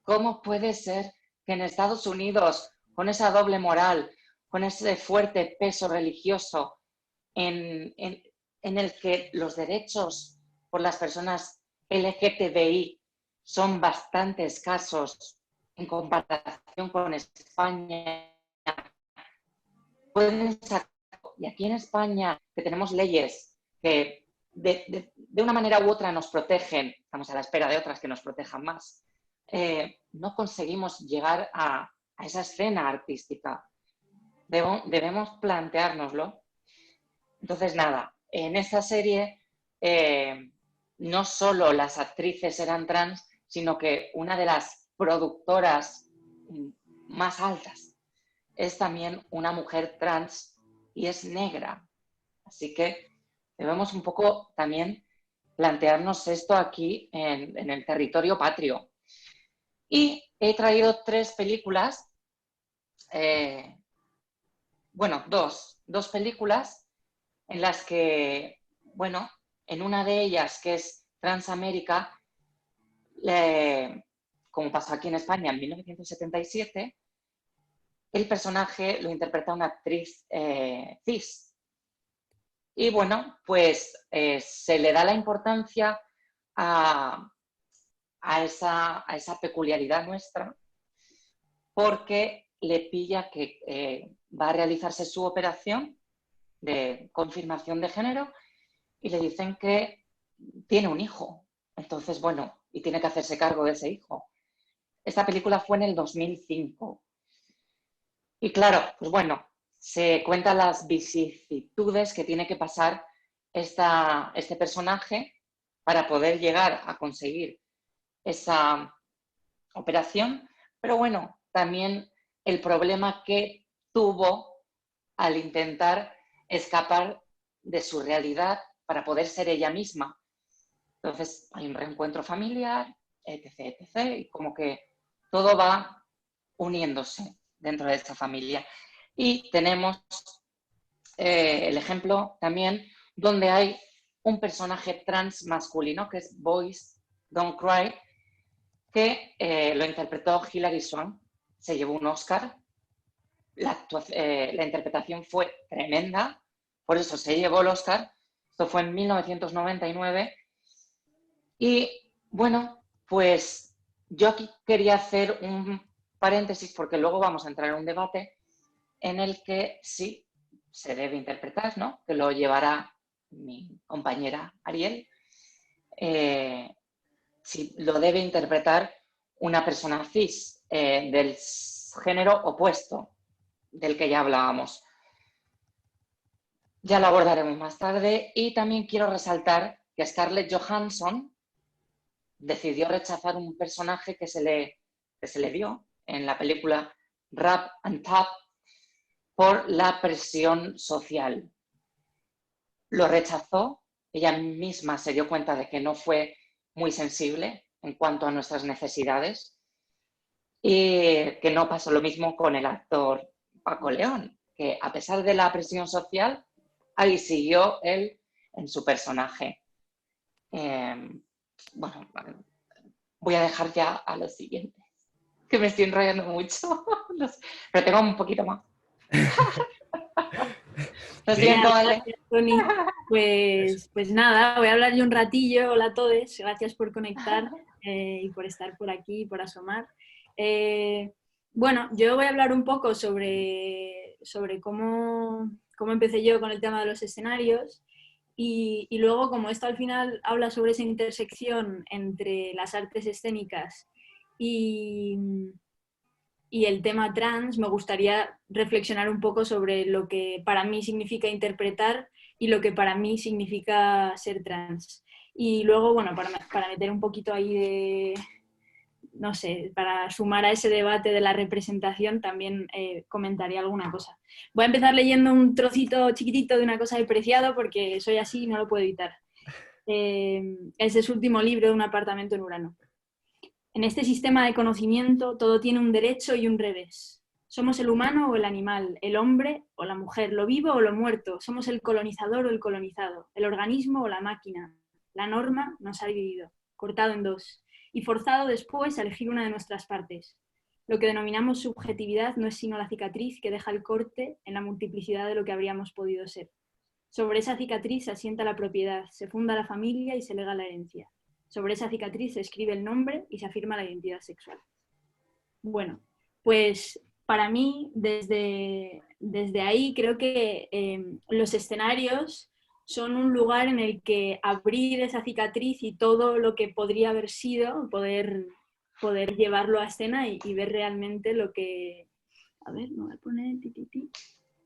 ¿cómo puede ser que en Estados Unidos, con esa doble moral, con ese fuerte peso religioso, en el que los derechos por las personas LGTBI son bastante escasos en comparación con España, y aquí en España, que tenemos leyes que de una manera u otra nos protegen, estamos a la espera de otras que nos protejan más, no conseguimos llegar a esa escena artística. Debemos planteárnoslo. Entonces, nada, en esta serie no solo las actrices eran trans, sino que una de las productoras más altas es también una mujer trans y es negra. Así que debemos un poco también plantearnos esto aquí en el territorio patrio. Y he traído 3 películas, dos películas en las que, bueno, en una de ellas, que es Transamérica, como pasó aquí en España en 1977, el personaje lo interpreta una actriz cis. Y bueno, pues se le da la importancia a esa peculiaridad nuestra, porque le pilla que va a realizarse su operación de confirmación de género y le dicen que tiene un hijo. Entonces, bueno, y tiene que hacerse cargo de ese hijo. Esta película fue en el 2005. Y claro, pues bueno, se cuentan las vicisitudes que tiene que pasar este personaje para poder llegar a conseguir esa operación, pero bueno, también el problema que tuvo al intentar escapar de su realidad para poder ser ella misma. Entonces hay un reencuentro familiar, etc., etc., y como que todo va uniéndose dentro de esta familia. Y tenemos el ejemplo también donde hay un personaje trans masculino que es Boys Don't Cry, que lo interpretó Hilary Swank, se llevó un Oscar. La interpretación fue tremenda, por eso se llevó el Oscar. Esto fue en 1999. Y bueno, pues yo aquí quería hacer un paréntesis porque luego vamos a entrar en un debate en el que sí se debe interpretar, ¿no? Que lo llevará mi compañera Ariel. Si lo debe interpretar una persona cis del género opuesto del que ya hablábamos. Ya lo abordaremos más tarde. Y también quiero resaltar que Scarlett Johansson decidió rechazar un personaje que se le dio en la película Rap and Tap por la presión social. Lo rechazó, ella misma se dio cuenta de que no fue muy sensible en cuanto a nuestras necesidades y que no pasó lo mismo con el actor Paco León, que a pesar de la presión social, ahí siguió él en su personaje. Bueno, voy a dejar ya a los siguientes, que me estoy enrollando mucho, pero tengo un poquito más. Lo siento, Ale. Gracias, Toni. Pues nada, voy a hablar yo un ratillo. Hola a todos, gracias por conectar y por estar por aquí y por asomar. Bueno, yo voy a hablar un poco sobre cómo empecé yo con el tema de los escenarios y luego, como esto al final habla sobre esa intersección entre las artes escénicas y el tema trans, me gustaría reflexionar un poco sobre lo que para mí significa interpretar y lo que para mí significa ser trans. Y luego, bueno, para meter un poquito ahí de, no sé, para sumar a ese debate de la representación, también comentaría alguna cosa. Voy a empezar leyendo un trocito chiquitito de una cosa de Preciado, porque soy así y no lo puedo evitar. Es de su último libro, Un apartamento en Urano. En este sistema de conocimiento todo tiene un derecho y un revés. Somos el humano o el animal, el hombre o la mujer, lo vivo o lo muerto, somos el colonizador o el colonizado, el organismo o la máquina. La norma nos ha dividido, cortado en dos, y forzado después a elegir una de nuestras partes. Lo que denominamos subjetividad no es sino la cicatriz que deja el corte en la multiplicidad de lo que habríamos podido ser. Sobre esa cicatriz se asienta la propiedad, se funda la familia y se lega la herencia. Sobre esa cicatriz se escribe el nombre y se afirma la identidad sexual. Bueno, pues para mí, desde ahí, creo que los escenarios son un lugar en el que abrir esa cicatriz y todo lo que podría haber sido, poder llevarlo a escena y ver realmente lo que... A ver, me voy a poner...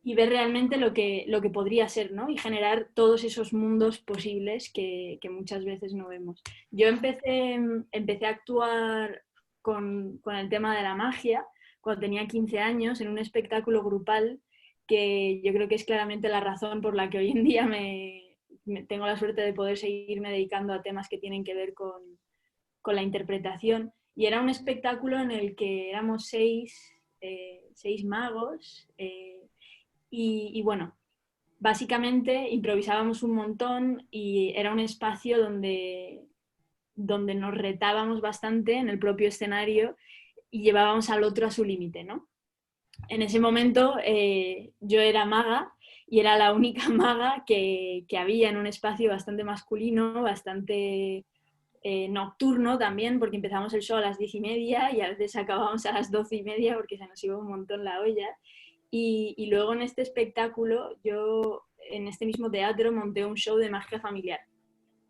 Y ver realmente lo que podría ser, ¿no? Y generar todos esos mundos posibles que muchas veces no vemos. Yo empecé a actuar con el tema de la magia cuando tenía 15 años en un espectáculo grupal que yo creo que es claramente la razón por la que hoy en día tengo la suerte de poder seguirme dedicando a temas que tienen que ver con la interpretación. Y era un espectáculo en el que éramos seis magos y bueno, básicamente improvisábamos un montón y era un espacio donde nos retábamos bastante en el propio escenario y llevábamos al otro a su límite, ¿no? En ese momento yo era maga y era la única maga que había en un espacio bastante masculino, bastante nocturno también, porque empezamos el show a las 10:30 y a veces acabábamos a las 12:30 porque se nos iba un montón la olla. Y luego en este espectáculo, yo en este mismo teatro monté un show de magia familiar.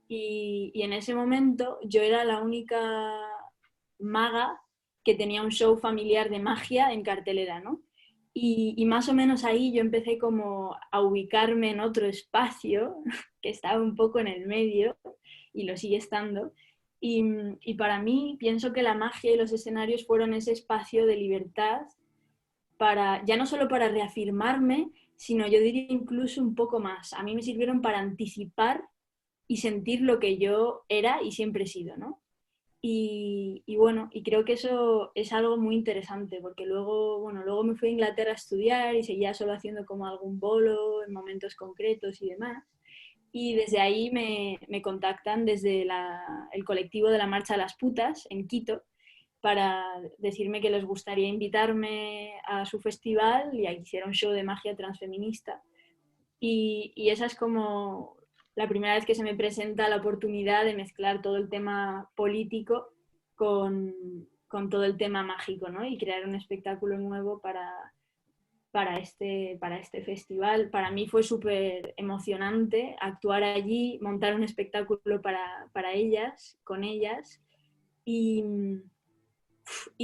Y en ese momento yo era la única maga que tenía un show familiar de magia en cartelera, ¿no? Y más o menos ahí yo empecé como a ubicarme en otro espacio que estaba un poco en el medio y lo sigue estando. Y para mí pienso que la magia y los escenarios fueron ese espacio de libertad para, ya no solo para reafirmarme, sino yo diría incluso un poco más. A mí me sirvieron para anticipar y sentir lo que yo era y siempre he sido, ¿no? Y bueno, y creo que eso es algo muy interesante, porque luego me fui a Inglaterra a estudiar y seguía solo haciendo como algún bolo en momentos concretos y demás. Y desde ahí me contactan desde el colectivo de la Marcha de las Putas en Quito para decirme que les gustaría invitarme a su festival y a que hiciera un show de magia transfeminista. Y esa es como la primera vez que se me presenta la oportunidad de mezclar todo el tema político con todo el tema mágico, ¿no? Y crear un espectáculo nuevo para este festival. Para mí fue súper emocionante actuar allí, montar un espectáculo para ellas, con ellas. Y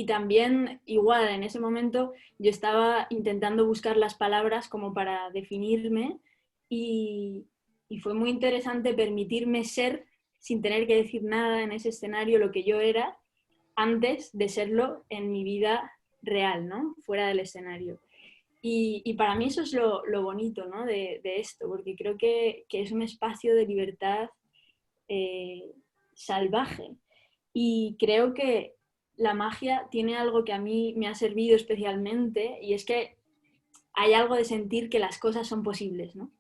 también, igual, en ese momento yo estaba intentando buscar las palabras como para definirme y fue muy interesante permitirme ser, sin tener que decir nada en ese escenario, lo que yo era antes de serlo en mi vida real, ¿no? Fuera del escenario. Y para mí eso es lo bonito, ¿no? de esto, porque creo que es un espacio de libertad salvaje. Y creo que la magia tiene algo que a mí me ha servido especialmente y es que hay algo de sentir que las cosas son posibles, ¿no?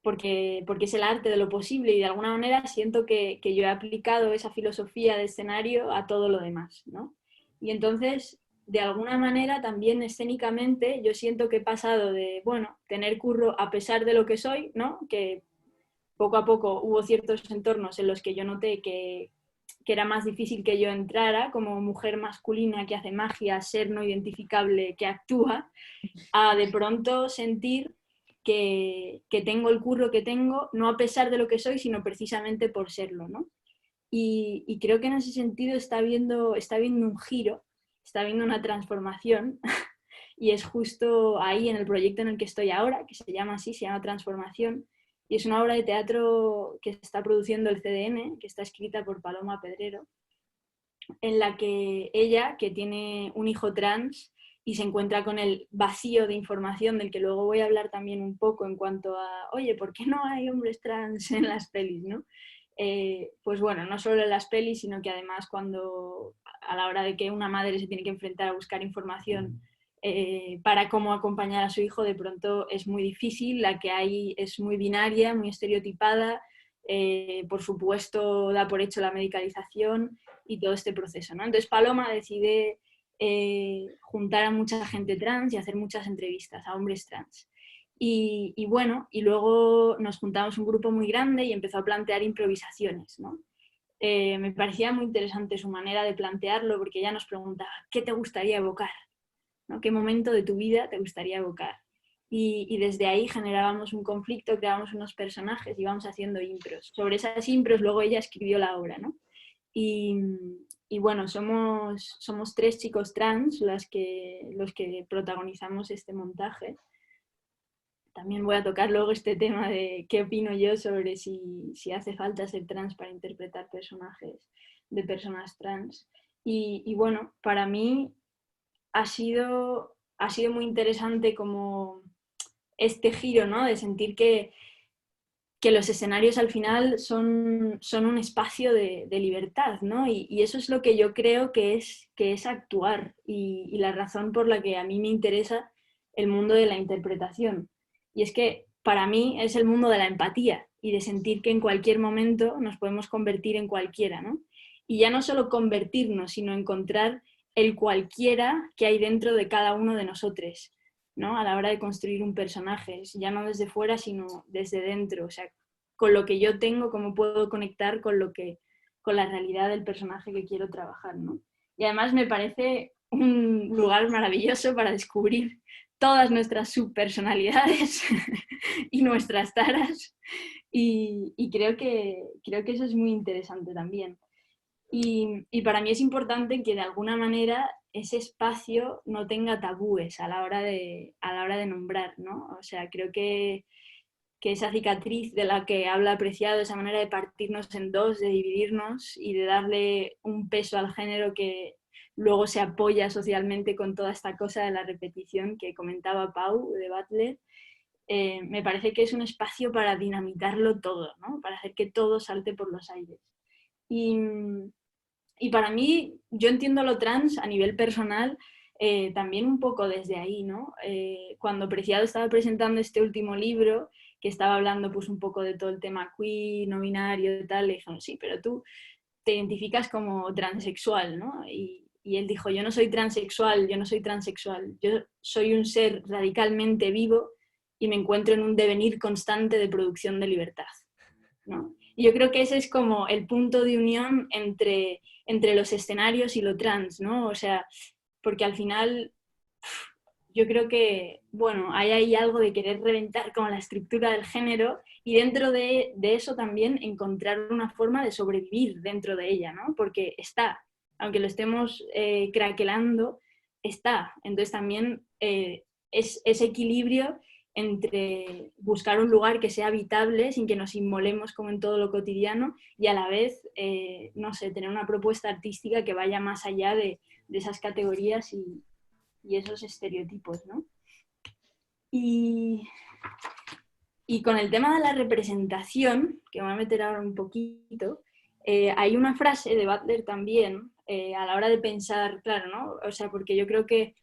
Porque es el arte de lo posible y de alguna manera siento que yo he aplicado esa filosofía de escenario a todo lo demás, ¿no? Y entonces, de alguna manera, también escénicamente, yo siento que he pasado de, bueno, tener curro a pesar de lo que soy, ¿no? Que poco a poco hubo ciertos entornos en los que yo noté que era más difícil que yo entrara como mujer masculina que hace magia, ser no identificable que actúa, a de pronto sentir que tengo el curro que tengo, no a pesar de lo que soy, sino precisamente por serlo, ¿no? Y creo que en ese sentido está viendo un giro, está viendo una transformación y es justo ahí en el proyecto en el que estoy ahora, que se llama así, se llama Transformación, y es una obra de teatro que está produciendo el CDN, que está escrita por Paloma Pedrero, en la que ella, que tiene un hijo trans y se encuentra con el vacío de información del que luego voy a hablar también un poco en cuanto a, oye, ¿por qué no hay hombres trans en las pelis, no? Pues bueno, no solo en las pelis, sino que además cuando a la hora de que una madre se tiene que enfrentar a buscar información para cómo acompañar a su hijo, de pronto es muy difícil, la que hay es muy binaria, muy estereotipada, por supuesto da por hecho la medicalización y todo este proceso, ¿no? Entonces Paloma decide juntar a mucha gente trans y hacer muchas entrevistas a hombres trans. Y bueno, y luego nos juntamos un grupo muy grande y empezó a plantear improvisaciones, ¿no? Me parecía muy interesante su manera de plantearlo porque ella nos preguntaba, ¿qué te gustaría evocar? ¿No? ¿Qué momento de tu vida te gustaría evocar? Y desde ahí generábamos un conflicto, creábamos unos personajes y íbamos haciendo impros. Sobre esas impros luego ella escribió la obra, ¿no? Y bueno, somos 3 chicos trans los que protagonizamos este montaje. También voy a tocar luego este tema de qué opino yo sobre si hace falta ser trans para interpretar personajes de personas trans. Y bueno, para mí ha sido muy interesante como este giro, ¿no? De sentir que que los escenarios al final son un espacio de libertad, ¿no? Y eso es lo que yo creo que es actuar y la razón por la que a mí me interesa el mundo de la interpretación. Y es que para mí es el mundo de la empatía y de sentir que en cualquier momento nos podemos convertir en cualquiera, ¿no? Y ya no solo convertirnos, sino encontrar el cualquiera que hay dentro de cada uno de nosotros, ¿no? A la hora de construir un personaje, ya no desde fuera, sino desde dentro. O sea, con lo que yo tengo, cómo puedo conectar con la realidad del personaje que quiero trabajar, ¿no? Y además me parece un lugar maravilloso para descubrir todas nuestras subpersonalidades y nuestras taras, y creo que eso es muy interesante también. Y para mí es importante que de alguna manera ese espacio no tenga tabúes a la hora de nombrar, ¿no? O sea, creo que esa cicatriz de la que habla Preciado, esa manera de partirnos en dos, de dividirnos y de darle un peso al género que luego se apoya socialmente con toda esta cosa de la repetición que comentaba Pau de Butler, me parece que es un espacio para dinamitarlo todo, ¿no? Para hacer que todo salte por los aires. Y para mí, yo entiendo lo trans a nivel personal también un poco desde ahí, ¿no? Cuando Preciado estaba presentando este último libro, que estaba hablando pues un poco de todo el tema queer, no binario y tal, le dijeron, sí, pero tú te identificas como transexual, ¿no? Y él dijo, yo no soy transexual, yo soy un ser radicalmente vivo y me encuentro en un devenir constante de producción de libertad, ¿no? Y yo creo que ese es como el punto de unión entre los escenarios y lo trans, ¿no? O sea, porque al final yo creo que, bueno, hay ahí algo de querer reventar como la estructura del género y dentro de eso también encontrar una forma de sobrevivir dentro de ella, ¿no? Porque está, aunque lo estemos craquelando, está. Entonces también es ese equilibrio entre buscar un lugar que sea habitable sin que nos inmolemos como en todo lo cotidiano y a la vez, no sé, tener una propuesta artística que vaya más allá de esas categorías y esos estereotipos, ¿no? Y con el tema de la representación, que me voy a meter ahora un poquito, hay una frase de Butler también a la hora de pensar, claro, ¿no? O sea, porque yo creo que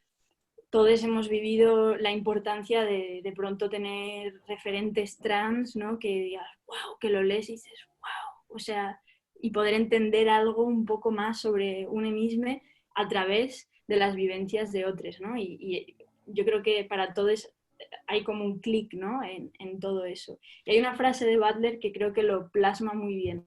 todos hemos vivido la importancia de pronto tener referentes trans, ¿no? Que digas, wow, que lo lees y dices, wow, o sea, y poder entender algo un poco más sobre uno mismo a través de las vivencias de otros, ¿no? Y yo creo que para todos hay como un clic, ¿no? En todo eso. Y hay una frase de Butler que creo que lo plasma muy bien.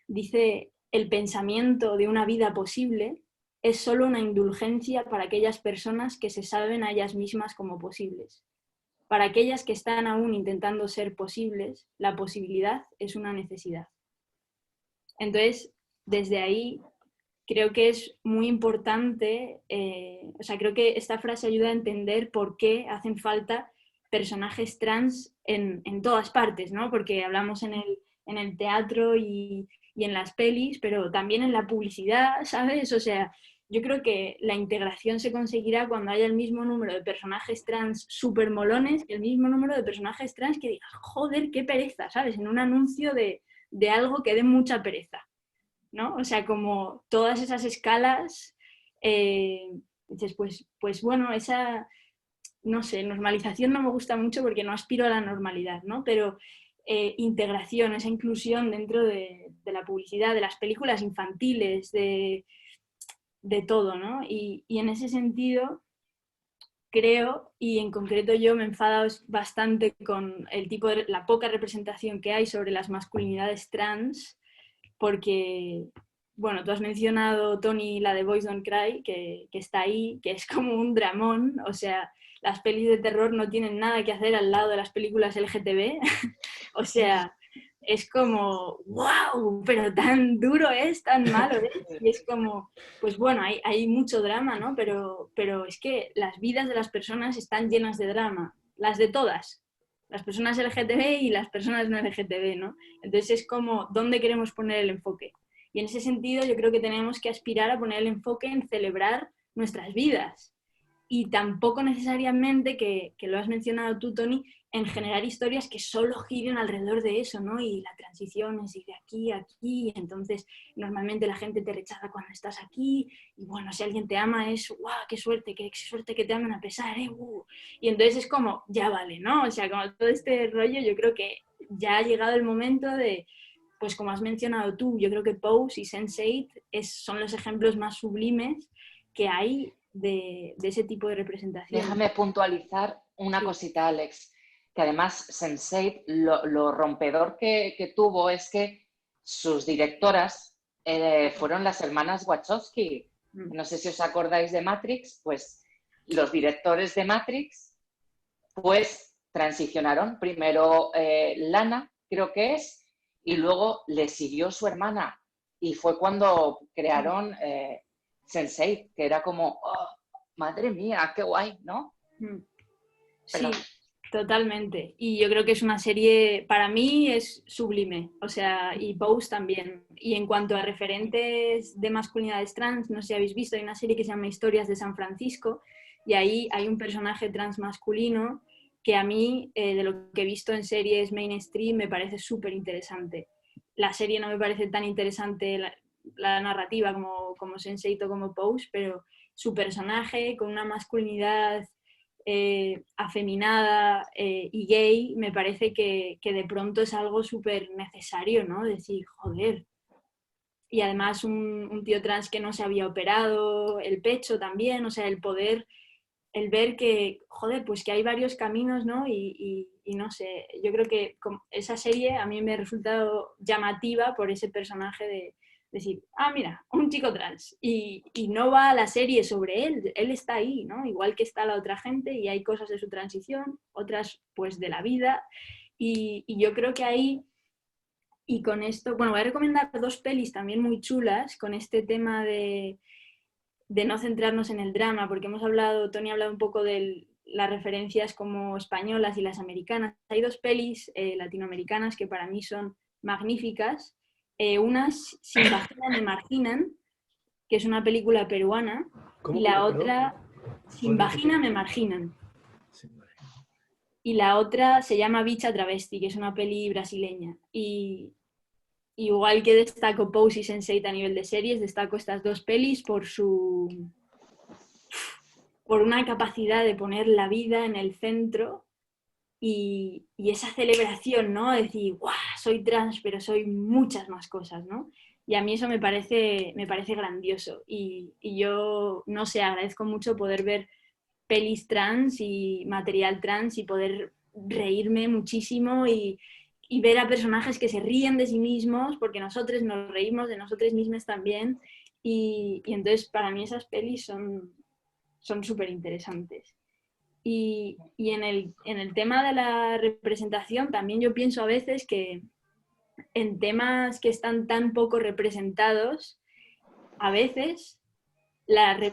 Dice, el pensamiento de una vida posible es solo una indulgencia para aquellas personas que se saben a ellas mismas como posibles. Para aquellas que están aún intentando ser posibles, la posibilidad es una necesidad. Entonces, desde ahí creo que es muy importante, o sea, creo que esta frase ayuda a entender por qué hacen falta personajes trans en todas partes, ¿no? Porque hablamos en el teatro y en las pelis, pero también en la publicidad, ¿sabes? O sea, yo creo que la integración se conseguirá cuando haya el mismo número de personajes trans súper molones que el mismo número de personajes trans que digan, joder, qué pereza, ¿sabes? En un anuncio de algo que dé mucha pereza, ¿no? O sea, como todas esas escalas, dices, pues bueno, esa, no sé, normalización no me gusta mucho porque no aspiro a la normalidad, ¿no? Pero integración, esa inclusión dentro de la publicidad, de las películas infantiles, de todo, ¿no? Y en ese sentido, creo, y en concreto yo me he enfadado bastante con la poca representación que hay sobre las masculinidades trans, porque, bueno, tú has mencionado, Tony, la de Boys Don't Cry, que está ahí, que es como un dramón, o sea, las pelis de terror no tienen nada que hacer al lado de las películas LGTB, o sea, es como, wow, pero tan duro es, tan malo es, y es como, pues bueno, hay mucho drama, ¿no? Pero es que las vidas de las personas están llenas de drama, las de todas, las personas LGTB y las personas no LGTB, ¿no? Entonces es como, ¿dónde queremos poner el enfoque? Y en ese sentido yo creo que tenemos que aspirar a poner el enfoque en celebrar nuestras vidas. Y tampoco necesariamente, que lo has mencionado tú, Tony, en generar historias que solo giren alrededor de eso, ¿no? Y la transición es ir de aquí a aquí, y entonces normalmente la gente te rechaza cuando estás aquí, y bueno, si alguien te ama es, ¡guau, qué suerte que te amen a pesar, ¿eh? Y entonces es como, ya vale, ¿no? O sea, como todo este rollo, yo creo que ya ha llegado el momento de, pues como has mencionado tú, yo creo que Pose y Sense8 son los ejemplos más sublimes que hay de ese tipo de representación. Déjame puntualizar una cosita, Alex, que además Sense8, lo rompedor que tuvo es que sus directoras fueron las hermanas Wachowski. No sé si os acordáis de Matrix, pues los directores de Matrix pues transicionaron. Primero Lana, creo que es, y luego le siguió su hermana. Y fue cuando crearon Sense8, que era como, oh, madre mía, qué guay, ¿no? Sí, Perdón. totalmente. Y yo creo que es una serie, para mí es sublime, o sea, y Pose también. Y en cuanto a referentes de masculinidades trans, no sé si habéis visto, hay una serie que se llama Historias de San Francisco, y ahí hay un personaje trans masculino que a mí, de lo que he visto en series mainstream, me parece súper interesante. La serie no me parece tan interesante, la narrativa como Sense8 o como Pose, pero su personaje con una masculinidad afeminada y gay, me parece que de pronto es algo súper necesario, ¿no? Decir, joder. Y además un tío trans que no se había operado, el pecho también, o sea, el poder, el ver que, joder, pues que hay varios caminos, ¿no? Y no sé, yo creo que esa serie a mí me ha resultado llamativa por ese personaje de decir, ah, mira, un chico trans, y no va la serie sobre él está ahí, ¿no? Igual que está la otra gente y hay cosas de su transición, otras pues de la vida, y yo creo que ahí, y con esto, bueno, voy a recomendar 2 pelis también muy chulas con este tema de no centrarnos en el drama, porque Tony ha hablado un poco de las referencias como españolas y las americanas. Hay 2 pelis latinoamericanas que para mí son magníficas. Unas, Sin vagina me marginan, que es una película peruana, ¿Cómo, y la perdón? otra, Sin vagina me marginan. Sí, vale. Y la otra se llama Bicha Travesti, que es una peli brasileña. Y igual que destaco Pose y Sense8 a nivel de series, destaco estas 2 pelis por una capacidad de poner la vida en el centro y esa celebración, ¿no? De decir, ¡guau! Soy trans, pero soy muchas más cosas, ¿no? Y a mí eso me parece grandioso. Y yo, no sé, agradezco mucho poder ver pelis trans y material trans y poder reírme muchísimo y ver a personajes que se ríen de sí mismos, porque nosotros nos reímos de nosotros mismos también. Y entonces para mí esas pelis son súper interesantes. Y en el tema de la representación también yo pienso a veces que en temas que están tan poco representados, a veces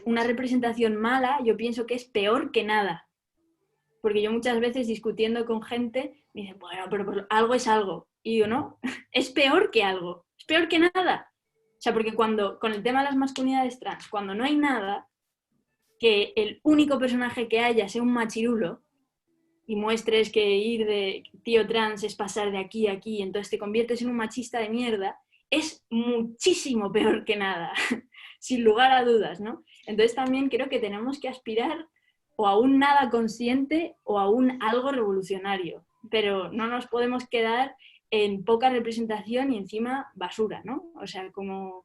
una representación mala yo pienso que es peor que nada. Porque yo muchas veces discutiendo con gente me dicen, bueno, pero algo es algo. Y digo, no, es peor que algo, es peor que nada. O sea, porque con el tema de las masculinidades trans, cuando no hay nada, que el único personaje que haya sea un machirulo y muestres que ir de tío trans es pasar de aquí a aquí, entonces te conviertes en un machista de mierda, es muchísimo peor que nada, sin lugar a dudas, ¿no? Entonces también creo que tenemos que aspirar o a un nada consciente o a un algo revolucionario, pero no nos podemos quedar en poca representación y encima basura, ¿no? O sea, como,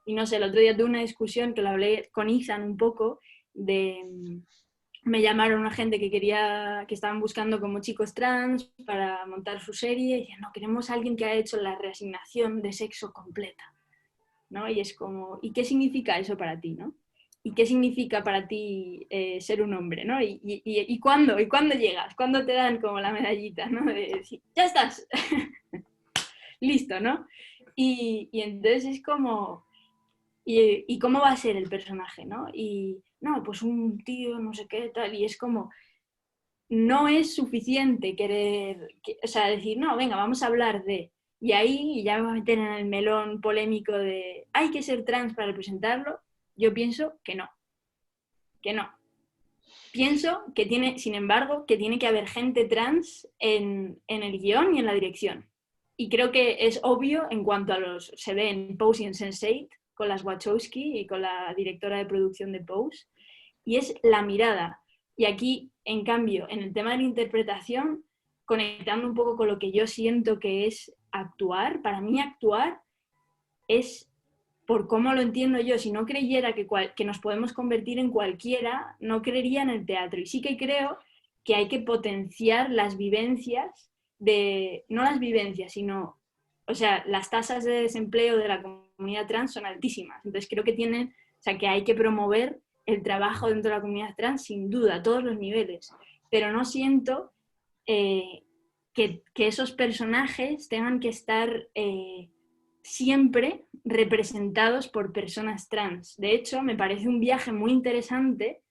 y no sé, el otro día tuve una discusión que lo hablé con Izan un poco, me llamaron una gente que estaban buscando como chicos trans para montar su serie y decían, no, queremos a alguien que ha hecho la reasignación de sexo completa, ¿no? Y es como, ¿y qué significa eso para ti, no? ¿Y qué significa para ti ser un hombre, no? ¿Y cuándo? ¿Y cuándo llegas? ¿Cuándo te dan como la medallita, no? De decir, ya estás, listo, ¿no? Y entonces es como, ¿y cómo va a ser el personaje, no? Y no, pues un tío, no sé qué, tal, y es como, no es suficiente o sea, decir, no, venga, vamos a hablar de, y ahí ya me voy a meter en el melón polémico de, ¿hay que ser trans para representarlo? Yo pienso que no, que no. pienso que tiene, sin embargo, que tiene que haber gente trans en el guión y en la dirección. Y creo que es obvio en cuanto a los... Se ve en Pose y en Sense8, con las Wachowski y con la directora de producción de Pose, y es la mirada. Y aquí, en cambio, en el tema de la interpretación, conectando un poco con lo que yo siento que es actuar, para mí actuar es, por cómo lo entiendo yo, si no creyera que nos podemos convertir en cualquiera, no creería en el teatro. Y sí que creo que hay que potenciar las vivencias no las vivencias, sino, o sea, las tasas de desempleo de la comunidad trans son altísimas. Entonces creo que que hay que promover el trabajo dentro de la comunidad trans, sin duda, a todos los niveles. Pero no siento que esos personajes tengan que estar siempre representados por personas trans. De hecho, me parece un viaje muy interesante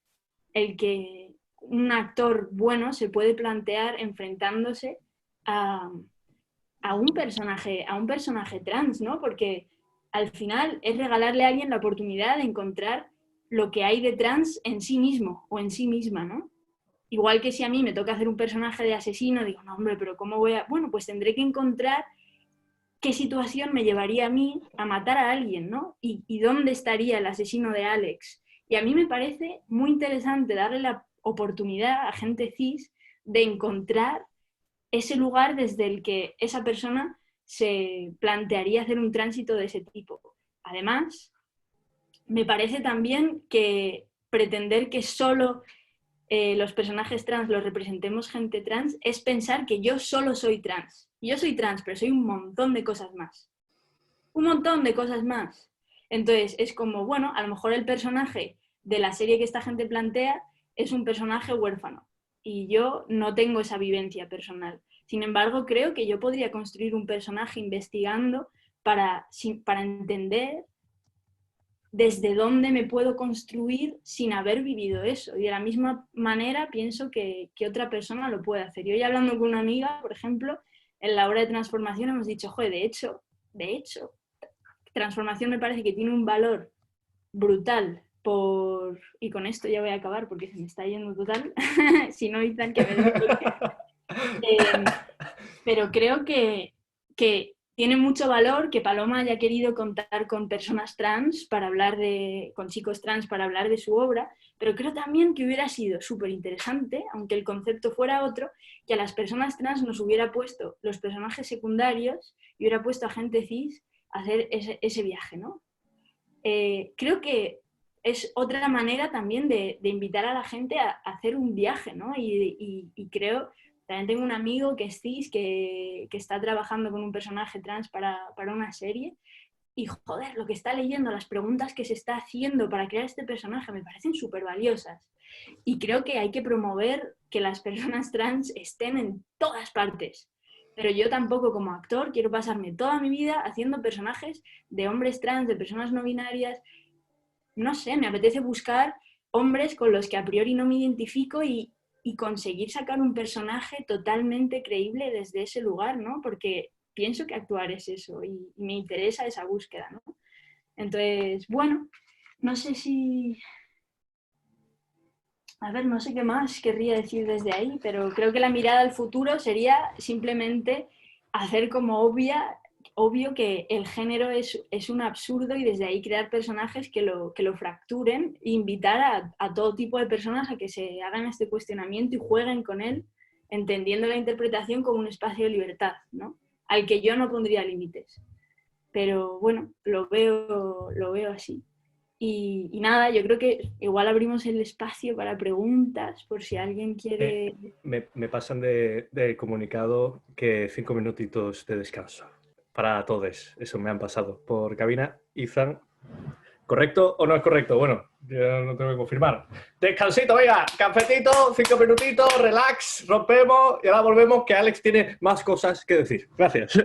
el que un actor bueno se puede plantear enfrentándose a un personaje trans, ¿no? Porque al final es regalarle a alguien la oportunidad de encontrar lo que hay de trans en sí mismo o en sí misma, ¿no? Igual que si a mí me toca hacer un personaje de asesino, digo, no, hombre, pero ¿cómo voy a...? Bueno, pues tendré que encontrar qué situación me llevaría a mí a matar a alguien, ¿no? Y dónde estaría el asesino de Alex. Y a mí me parece muy interesante darle la oportunidad a gente cis de encontrar ese lugar desde el que esa persona se plantearía hacer un tránsito de ese tipo. Además, me parece también que pretender que solo los personajes trans los representemos gente trans es pensar que yo solo soy trans. Yo soy trans, pero soy un montón de cosas más. Un montón de cosas más. Entonces, es como, bueno, a lo mejor el personaje de la serie que esta gente plantea es un personaje huérfano y yo no tengo esa vivencia personal. Sin embargo, creo que yo podría construir un personaje investigando para entender desde dónde me puedo construir sin haber vivido eso. Y de la misma manera pienso que otra persona lo puede hacer. Yo, ya hablando con una amiga, por ejemplo, en la hora de transformación hemos dicho, joder, de hecho, transformación me parece que tiene un valor brutal y con esto ya voy a acabar porque se me está yendo total, si no dicen que me desbloquee. Pero creo que tiene mucho valor que Paloma haya querido contar con personas trans con chicos trans para hablar de su obra, pero creo también que hubiera sido súper interesante, aunque el concepto fuera otro, que a las personas trans nos hubiera puesto los personajes secundarios y hubiera puesto a gente cis a hacer ese viaje, ¿no? Creo que es otra manera también de invitar a la gente a hacer un viaje, ¿no? Y creo... También tengo un amigo que es cis, que está trabajando con un personaje trans para una serie. Y joder, lo que está leyendo, las preguntas que se está haciendo para crear este personaje me parecen súper valiosas. Y creo que hay que promover que las personas trans estén en todas partes. Pero yo tampoco, como actor, quiero pasarme toda mi vida haciendo personajes de hombres trans, de personas no binarias. No sé, me apetece buscar hombres con los que a priori no me identifico y conseguir sacar un personaje totalmente creíble desde ese lugar, ¿no? Porque pienso que actuar es eso y me interesa esa búsqueda, ¿no? Entonces, bueno, no sé si... A ver, no sé qué más querría decir desde ahí, pero creo que la mirada al futuro sería simplemente hacer como obvio que el género es un absurdo y desde ahí crear personajes que lo fracturen e invitar a todo tipo de personas a que se hagan este cuestionamiento y jueguen con él, entendiendo la interpretación como un espacio de libertad, ¿no? Al que yo no pondría límites. Pero bueno, lo veo así. Y nada, yo creo que igual abrimos el espacio para preguntas, por si alguien quiere... Me pasan de comunicado que 5 minutitos de descanso para todos. Eso me han pasado por cabina. Ethan, ¿correcto o no es correcto? Bueno, yo no tengo que confirmar. Descansito, venga, cafetito, 5 minutitos, relax, rompemos y ahora volvemos que Alex tiene más cosas que decir. Gracias.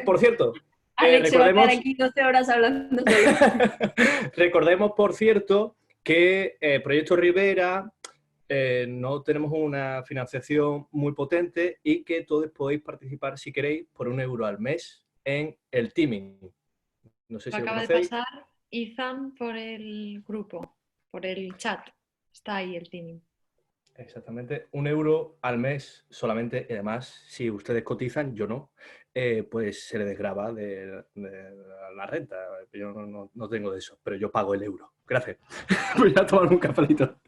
Por cierto... Alex se va a quedar aquí 12 horas hablando solo. Recordemos, por cierto, que Proyecto Rivera no tenemos una financiación muy potente y que todos podéis participar, si queréis, por €1 al mes en el teaming. No sé si lo acaba de conocéis. pasar Ethan por el grupo, por el chat. Está ahí el teaming. Exactamente, 1 euro al mes solamente, y además, si ustedes cotizan, yo no, pues se le desgrava de la renta. Yo no tengo de eso, pero yo pago el euro. Gracias. Voy a tomar un cafelito.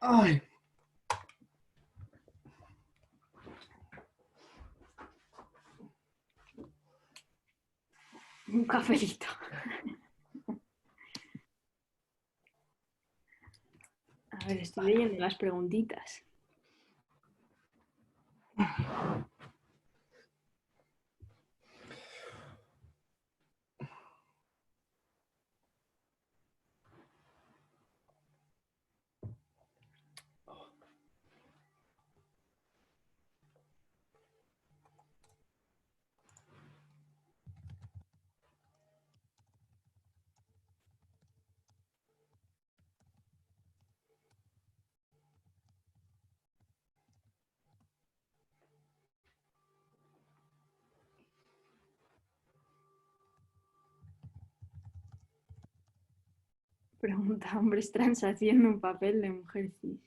Ay. Un cafelito. A ver, estoy leyendo las preguntitas. Pregunta, hombres trans haciendo un papel de mujer cis.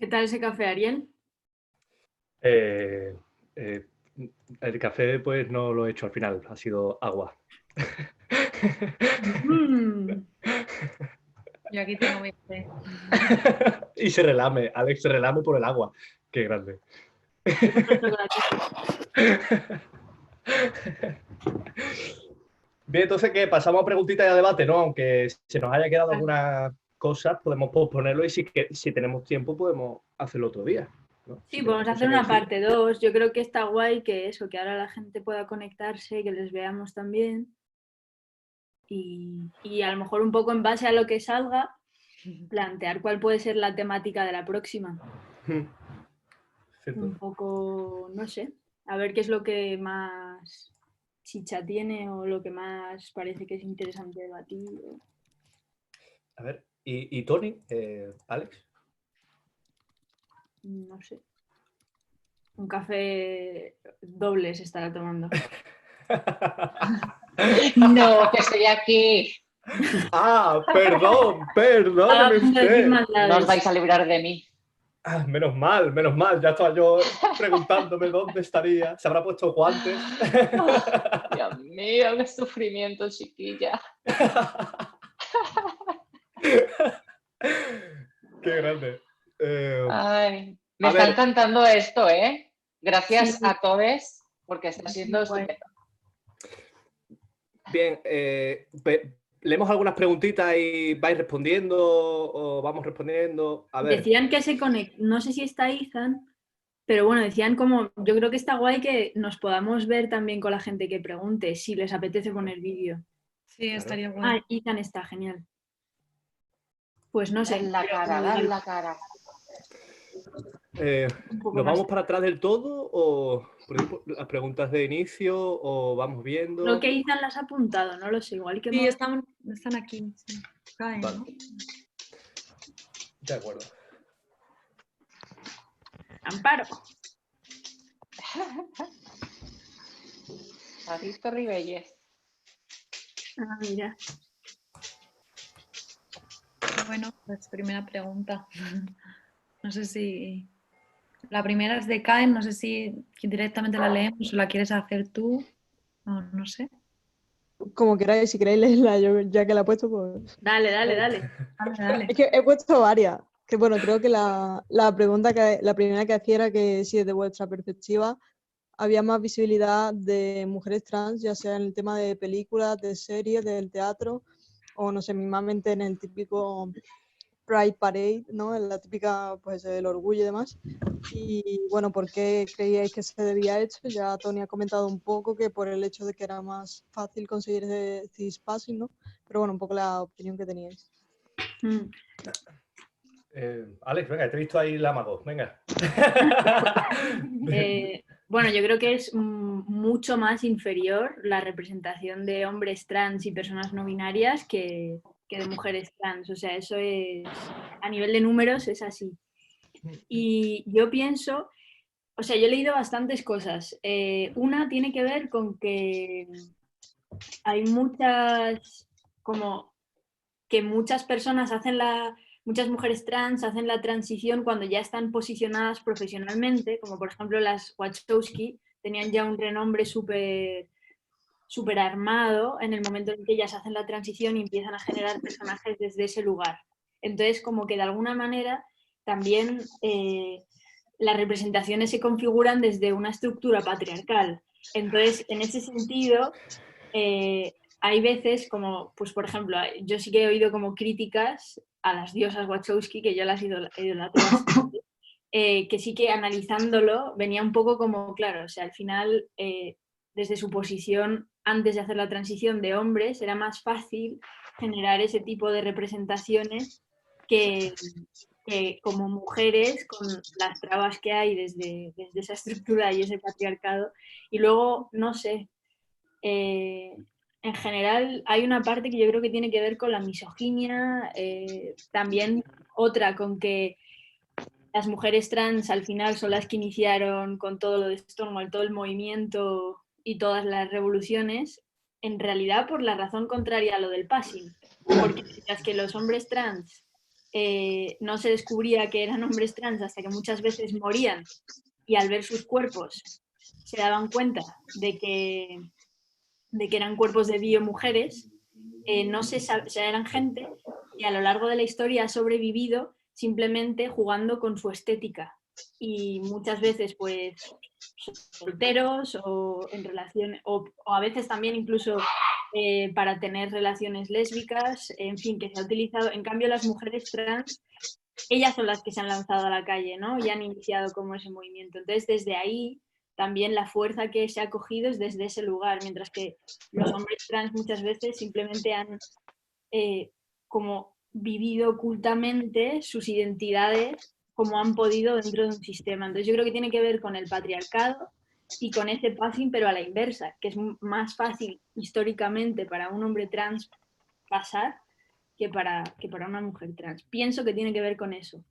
¿Qué tal ese café, Ariel? Eh, eh, el café pues no lo he hecho al final, ha sido agua. Mm. Yo aquí tengo mi té. Y se relame, Alex se relame por el agua. Qué grande. Yo con el chocolatito. Bien, entonces que pasamos a preguntitas y a debate, ¿no? Aunque se nos haya quedado algunas cosas, podemos posponerlo y si tenemos tiempo podemos hacerlo otro día, ¿no? Sí, Si podemos tenemos hacer cosas que una decir. parte 2. Yo creo que está guay que eso, que ahora la gente pueda conectarse, que les veamos también. Y a lo mejor un poco en base a lo que salga, plantear cuál puede ser la temática de la próxima. Cierto. Un poco, no sé, a ver qué es lo que más chicha tiene o lo que más parece que es interesante debatir. A ver, ¿y Tony? ¿Alex? No sé. Un café doble se estará tomando. No, que estoy aquí. Ah, perdóneme A punto de decir usted. No os maldades. vais a librar de mí. Ah, menos mal, ya estaba yo preguntándome dónde estaría. ¿Se habrá puesto guantes? Dios mío, qué sufrimiento, chiquilla. Qué grande. Ay, me a está ver. encantando esto, ¿eh? Gracias Sí, a todos porque está muy siendo guay. estupendo. Bien, leemos algunas preguntitas y vais respondiendo o vamos respondiendo. A ver, Decían que se conecta, no sé si está Ethan, pero bueno, decían como, yo creo que está guay que nos podamos ver también con la gente que pregunte, si les apetece poner vídeo. Sí, Claro. estaría Ah, bueno. Ethan está, genial. Pues no sé. Dan la cara, dan la cara. Un poco ¿nos más. vamos para atrás del todo o por ejemplo, las preguntas de inicio o vamos viendo? Creo que Ethan las ha apuntado, no lo sé, igual que Sí, hemos... están aquí. Sí. Caen, Vale. ¿no? De acuerdo. Amparo. Aristo Ribelles. Ah, mira. Bueno, pues primera pregunta. No sé si... La primera es de Caen, no sé si directamente la leemos o la quieres hacer tú. O no sé. Como queráis, si queréis leerla, yo ya que la he puesto, pues... Dale. Dale, dale. Es que he puesto varias. Que bueno, creo que la primera que hacía era que si desde vuestra perspectiva había más visibilidad de mujeres trans, ya sea en el tema de películas, de series, del teatro, o no sé, mismamente en el típico Pride Parade, ¿no? En la típica, pues, el orgullo y demás. Y bueno, ¿por qué creíais que se debía a esto? Ya Tony ha comentado un poco que por el hecho de que era más fácil conseguir ese cispassing, ¿no? Pero bueno, un poco la opinión que teníais. Alex, venga, te he visto ahí la amago, venga. Bueno, yo creo que es mucho más inferior la representación de hombres trans y personas no binarias que de mujeres trans. O sea, eso es, a nivel de números es así. Y yo pienso, o sea, yo he leído bastantes cosas. Una tiene que ver con que hay muchas, como que muchas personas muchas mujeres trans hacen la transición cuando ya están posicionadas profesionalmente, como por ejemplo las Wachowski, tenían ya un renombre súper armado en el momento en que ellas hacen la transición y empiezan a generar personajes desde ese lugar. Entonces, como que de alguna manera también las representaciones se configuran desde una estructura patriarcal. Entonces, en ese sentido, hay veces como, pues por ejemplo, yo sí que he oído como críticas a las diosas Wachowski, que yo las idolatro bastante, que sí que analizándolo venía un poco como, claro, o sea, al final, desde su posición antes de hacer la transición de hombres, era más fácil generar ese tipo de representaciones que como mujeres, con las trabas que hay desde esa estructura y ese patriarcado. Y luego, no sé, en general hay una parte que yo creo que tiene que ver con la misoginia, también otra con que las mujeres trans al final son las que iniciaron con todo lo de Stonewall, todo el movimiento y todas las revoluciones, en realidad por la razón contraria a lo del passing. Porque mientras que los hombres trans no se descubría que eran hombres trans hasta que muchas veces morían y al ver sus cuerpos se daban cuenta de que eran cuerpos de biomujeres, no se sabe, o sea, eran gente que a lo largo de la historia ha sobrevivido simplemente jugando con su estética y muchas veces pues solteros o en relación o a veces también incluso para tener relaciones lésbicas, en fin, que se ha utilizado. En cambio, las mujeres trans, ellas son las que se han lanzado a la calle, ¿no? Y han iniciado como ese movimiento. Entonces, desde ahí, también la fuerza que se ha cogido es desde ese lugar, mientras que los hombres trans muchas veces simplemente han como vivido ocultamente sus identidades como han podido dentro de un sistema. Entonces, yo creo que tiene que ver con el patriarcado y con ese passing, pero a la inversa, que es más fácil históricamente para un hombre trans pasar que para una mujer trans. Pienso que tiene que ver con eso.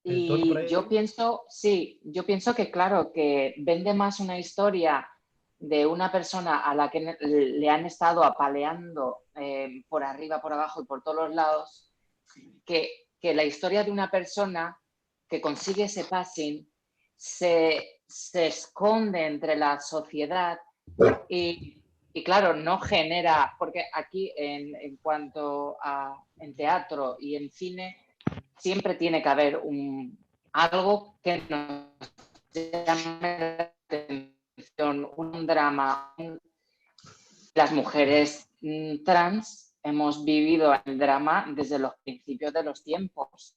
Y yo pienso, sí, yo pienso que claro, que vende más una historia de una persona a la que le han estado apaleando por arriba, por abajo y por todos los lados, que la historia de una persona que consigue ese passing se esconde entre la sociedad y claro, no genera, porque aquí en cuanto a en teatro y en cine, siempre tiene que haber algo que nos llame la atención, un drama. Las mujeres trans hemos vivido el drama desde los principios de los tiempos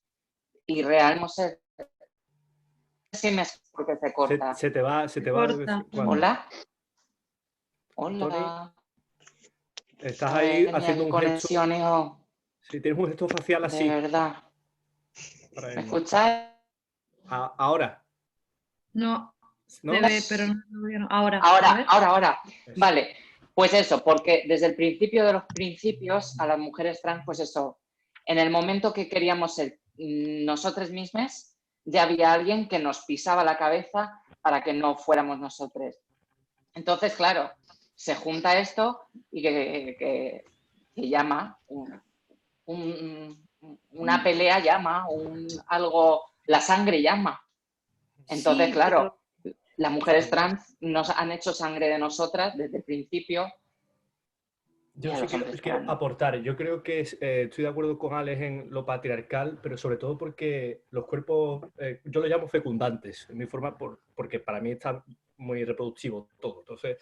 y realmente porque se corta. Se te va. Hola. Hola. Estás ahí haciendo un gesto. Hijo. Si tienes un gesto facial así. De verdad. ¿Me escucháis? Ahora. No, se ve, pero no. Ahora. Ahora. Vale, pues eso, porque desde el principio de los principios a las mujeres trans, pues eso, en el momento que queríamos ser nosotras mismas, ya había alguien que nos pisaba la cabeza para que no fuéramos nosotros. Entonces, claro, se junta esto y que llama, una pelea llama, algo, la sangre llama. Entonces, sí, claro, las mujeres trans nos han hecho sangre de nosotras desde el principio. Yo sí quiero aportar. Yo creo que estoy de acuerdo con Alex en lo patriarcal, pero sobre todo porque los cuerpos, yo lo llamo fecundantes, en mi forma, porque para mí está muy reproductivo todo. Entonces,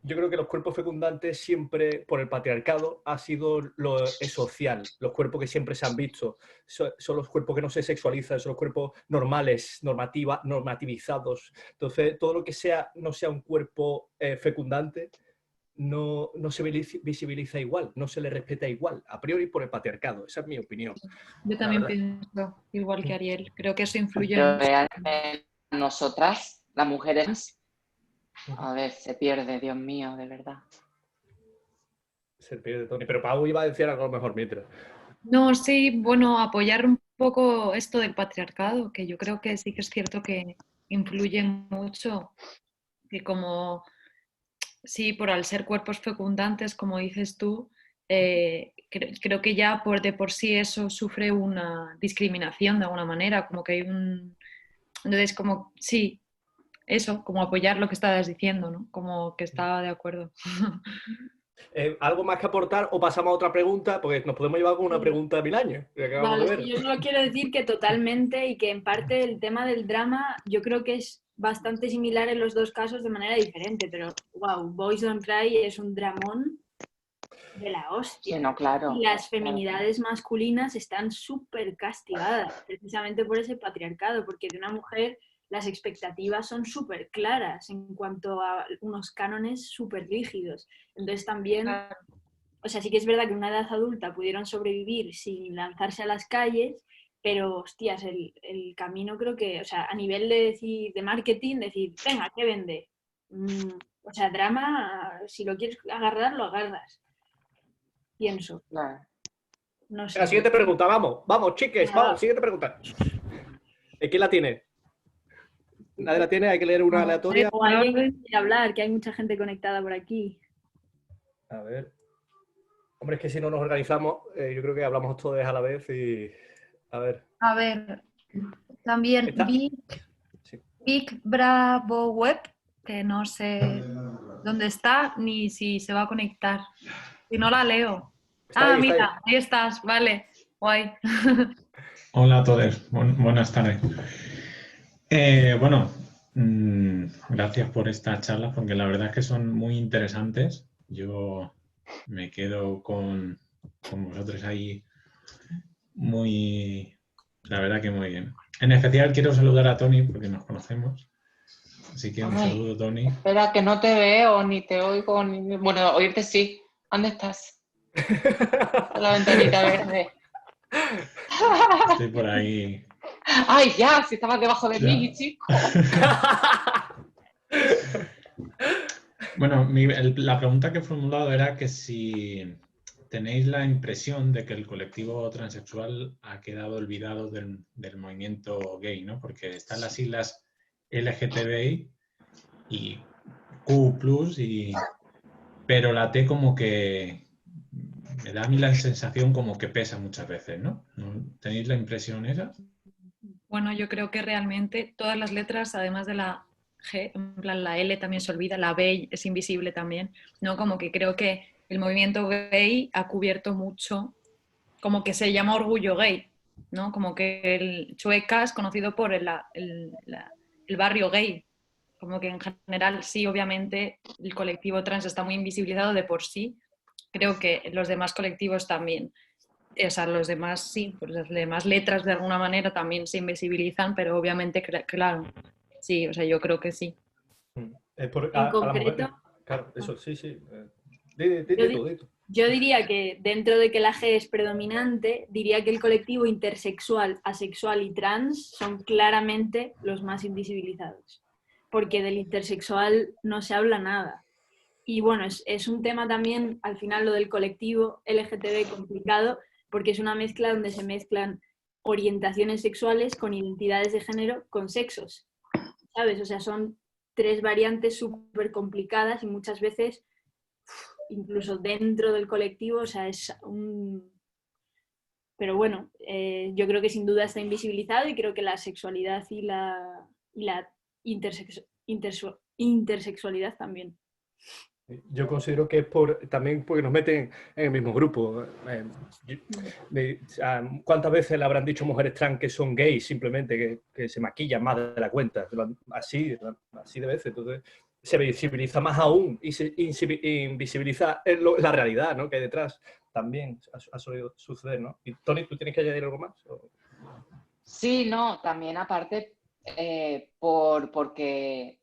yo creo que los cuerpos fecundantes siempre, por el patriarcado, ha sido es social. Los cuerpos que siempre se han visto son los cuerpos que no se sexualizan, son los cuerpos normales, normativizados. Entonces, todo lo que no sea un cuerpo fecundante no se visibiliza igual, no se le respeta igual, a priori por el patriarcado. Esa es mi opinión. Yo también pienso igual que Ariel. Creo que eso influye realmente nosotras, las mujeres, a ver, se pierde, Dios mío, de verdad. Se pierde, Tony. Pero Pau iba a decir algo mejor mientras. No, sí, bueno, apoyar un poco esto del patriarcado, que yo creo que sí que es cierto que influye mucho, que como, sí, por al ser cuerpos fecundantes, como dices tú, creo que ya de por sí eso sufre una discriminación de alguna manera, como que hay un... Entonces, como, sí, eso, como apoyar lo que estabas diciendo, ¿no? Como que estaba de acuerdo. ¿Algo más que aportar o pasamos a otra pregunta? Porque nos podemos llevar con una pregunta de 1000 años. Vale, yo solo quiero decir que totalmente y que en parte el tema del drama yo creo que es bastante similar en los dos casos de manera diferente, pero wow, Boys Don't Cry es un dramón de la hostia. Sí, no, claro, y las feminidades masculinas están súper castigadas precisamente por ese patriarcado, porque de una mujer las expectativas son súper claras en cuanto a unos cánones súper rígidos. Entonces también, o sea, sí que es verdad que en una edad adulta pudieron sobrevivir sin lanzarse a las calles, pero, hostias, el camino creo que, o sea, a nivel de marketing, decir, venga, ¿qué vende? O sea, drama, si lo quieres agarrar, lo agarras. Pienso. No sé. La siguiente pregunta, vamos, chiques, vamos, siguiente pregunta. ¿Quién la tiene? ¿Nadie la tiene? Hay que leer una aleatoria. O alguien quiere hablar, que hay mucha gente conectada por aquí. A ver. Hombre, es que si no nos organizamos, yo creo que hablamos todos a la vez y A ver. A ver, también ¿Está? Big, Sí. Big Bravo Web, que no sé dónde está ni si se va a conectar. Si no la leo. Está ahí, está ahí. Mira, ahí estás, vale, guay. Hola a todos, buenas tardes. Bueno, gracias por esta charla porque la verdad es que son muy interesantes. Yo me quedo con vosotros ahí la verdad que muy bien. En especial quiero saludar a Tony porque nos conocemos. Así que un Ay, saludo, Tony. espera, que no te veo, ni te oigo, ni... Bueno, oírte sí. ¿Dónde estás? La ventanita verde. Estoy por ahí. ¡Ay, ya! Si estabas debajo de Ya. mí, chico. Bueno, la pregunta que he formulado era que si tenéis la impresión de que el colectivo transexual ha quedado olvidado del movimiento gay, ¿no? Porque están las siglas LGTBI y Q+, pero la T como que me da a mí la sensación como que pesa muchas veces, ¿no? ¿Tenéis la impresión esa? Bueno, yo creo que realmente todas las letras, además de la G, en plan la L también se olvida, la B es invisible también, ¿no? Como que creo que el movimiento gay ha cubierto mucho, como que se llama orgullo gay, ¿no? Como que el Chueca es conocido por el barrio gay, como que en general sí, obviamente el colectivo trans está muy invisibilizado de por sí, creo que los demás colectivos también. O sea, los demás sí, pues las demás letras de alguna manera también se invisibilizan, pero obviamente, claro, sí, o sea, yo creo que sí. En En a la mujer. concreto, Claro, eso, sí, sí. Di tú. yo diría que dentro de que la G es predominante, diría que el colectivo intersexual, asexual y trans son claramente los más invisibilizados, porque del intersexual no se habla nada. Y bueno, es un tema también, al final, lo del colectivo LGTB complicado, porque es una mezcla donde se mezclan orientaciones sexuales con identidades de género con sexos, ¿sabes? O sea, son tres variantes súper complicadas y muchas veces, incluso dentro del colectivo, o sea, es un... Pero bueno, yo creo que sin duda está invisibilizado y creo que la sexualidad y la intersexualidad también. Yo considero que es también porque nos meten en el mismo grupo. ¿Cuántas veces le habrán dicho mujeres trans que son gays simplemente, que se maquillan más de la cuenta? Así de veces. Entonces se visibiliza más aún y se invisibiliza la realidad, ¿no?, que hay detrás. También ha solido suceder, ¿no? Y Tony, ¿tú tienes que añadir algo más? Sí, no, también aparte porque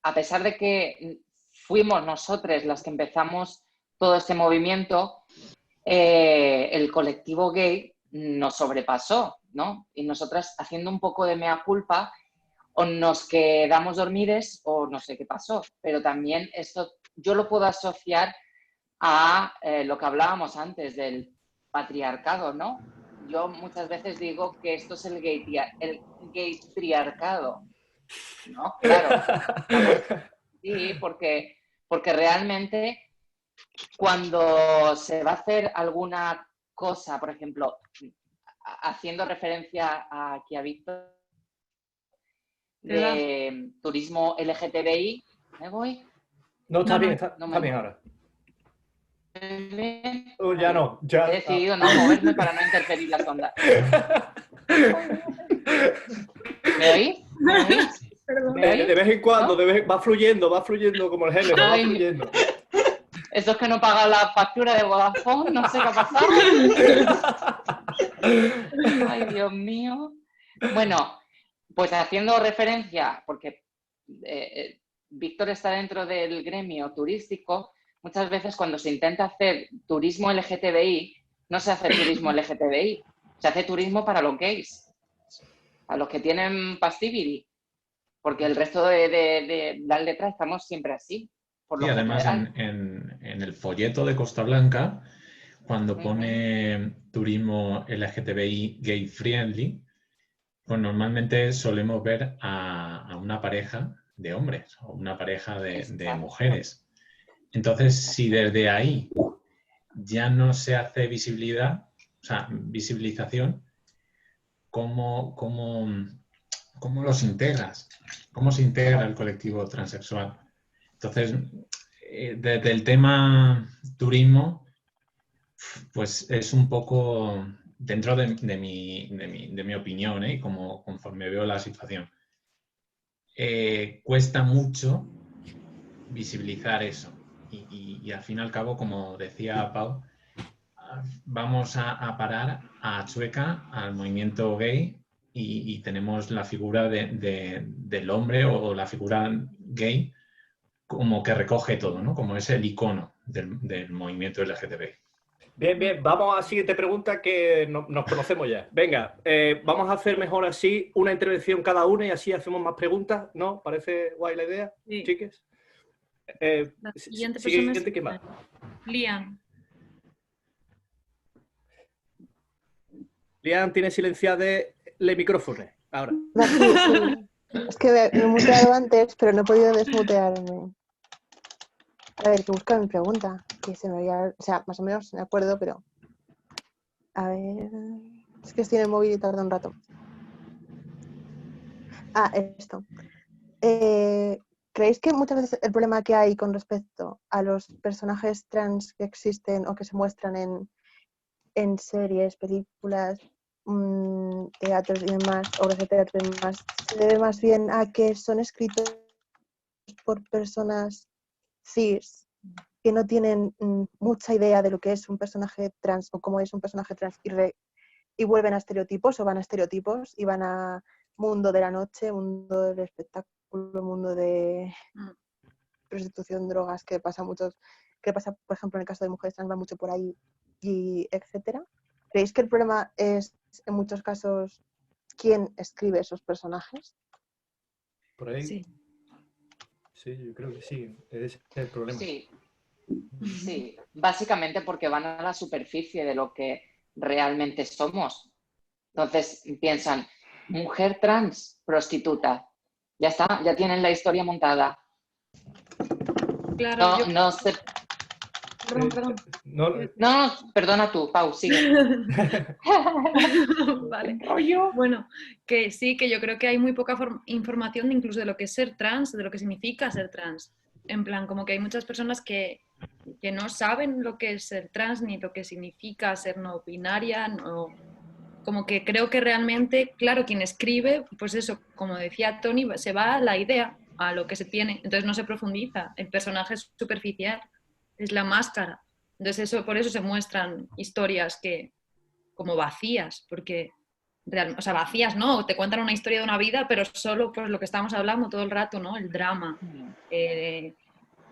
a pesar de que fuimos nosotros las que empezamos todo este movimiento, el colectivo gay nos sobrepasó, ¿no? Y nosotras, haciendo un poco de mea culpa, o nos quedamos dormides o no sé qué pasó. Pero también esto yo lo puedo asociar a lo que hablábamos antes del patriarcado, ¿no? Yo muchas veces digo que esto es el gay triarcado, ¿no? Claro. Sí, porque realmente cuando se va a hacer alguna cosa, por ejemplo, haciendo referencia aquí a Víctor, de turismo LGTBI, ¿me voy? No, está bien, está bien ahora. Ya no, ya. He decidido no moverme para no interferir las ondas. ¿Me oís? ¿Me oís? De vez en cuando, ¿no? Va fluyendo como el género, va fluyendo. Eso es que no he pagado la factura de Vodafone, no sé qué ha pasado. Ay, Dios mío. Bueno, pues haciendo referencia, porque Víctor está dentro del gremio turístico, muchas veces cuando se intenta hacer turismo LGTBI, no se hace turismo LGTBI, se hace turismo para los gays, a los que tienen passivity, porque el resto de las letras estamos siempre así. Por Sí, lo además general. en el folleto de Costa Blanca, cuando pone turismo LGTBI gay friendly, pues normalmente solemos ver a una pareja de hombres o una pareja de mujeres. Entonces, si desde ahí ya no se hace visibilidad, o sea, visibilización, cómo los integras, cómo se integra el colectivo transexual. Entonces, desde el tema turismo, pues es un poco dentro de mi opinión, y conforme veo la situación. Cuesta mucho visibilizar eso y al fin y al cabo, como decía Pau, vamos a parar a Chueca, al movimiento gay, y tenemos la figura del hombre o la figura gay como que recoge todo, ¿no? Como es el icono del movimiento LGTBI. Bien, bien. Vamos a la siguiente pregunta, que nos conocemos ya. Venga, vamos a hacer mejor así, una intervención cada una y así hacemos más preguntas, ¿no? ¿Parece guay la idea, Sí. chiques? La siguiente persona es ¿Quién más? Liam. Liam tiene silenciado el micrófono. Ahora. Sí. Es que me he muteado antes, pero no he podido desmutearme. A ver, que busca mi pregunta. Que se me había... O sea, más o menos me acuerdo, pero... A ver... Es que estoy en el móvil y tarda un rato. Ah, esto. ¿Creéis que muchas veces el problema que hay con respecto a los personajes trans que existen o que se muestran en series, películas, teatros y demás, obras de teatro y demás, se debe más bien a que son escritos por personas cis que no tienen mucha idea de lo que es un personaje trans o cómo es un personaje trans y vuelven a estereotipos o van a estereotipos y van a mundo de la noche, mundo del espectáculo, mundo de prostitución, drogas, que pasa, por ejemplo, en el caso de mujeres trans va mucho por ahí, y etcétera? ¿Creéis que el problema es, en muchos casos, quién escribe esos personajes? ¿Por ahí? Sí. Sí, yo creo que sí. Ese es el problema. Sí. Sí, básicamente porque van a la superficie de lo que realmente somos. Entonces piensan, mujer trans, prostituta. Ya está, ya tienen la historia montada. Claro, No sé. Perdón. No, perdona tú, Pau, sigue. Vale. Rollo. Bueno, que sí, que yo creo que hay muy poca información incluso de lo que es ser trans, de lo que significa ser trans. En plan, como que hay muchas personas que no saben lo que es ser trans ni lo que significa ser no binaria, no... Como que creo que realmente, claro, quien escribe, pues eso, como decía Tony, se va a la idea, a lo que se tiene, entonces no se profundiza, el personaje es superficial, es la máscara. Entonces por eso se muestran historias que como vacías, porque o sea, vacías no, te cuentan una historia de una vida, pero solo pues lo que estamos hablando todo el rato, ¿no? El drama,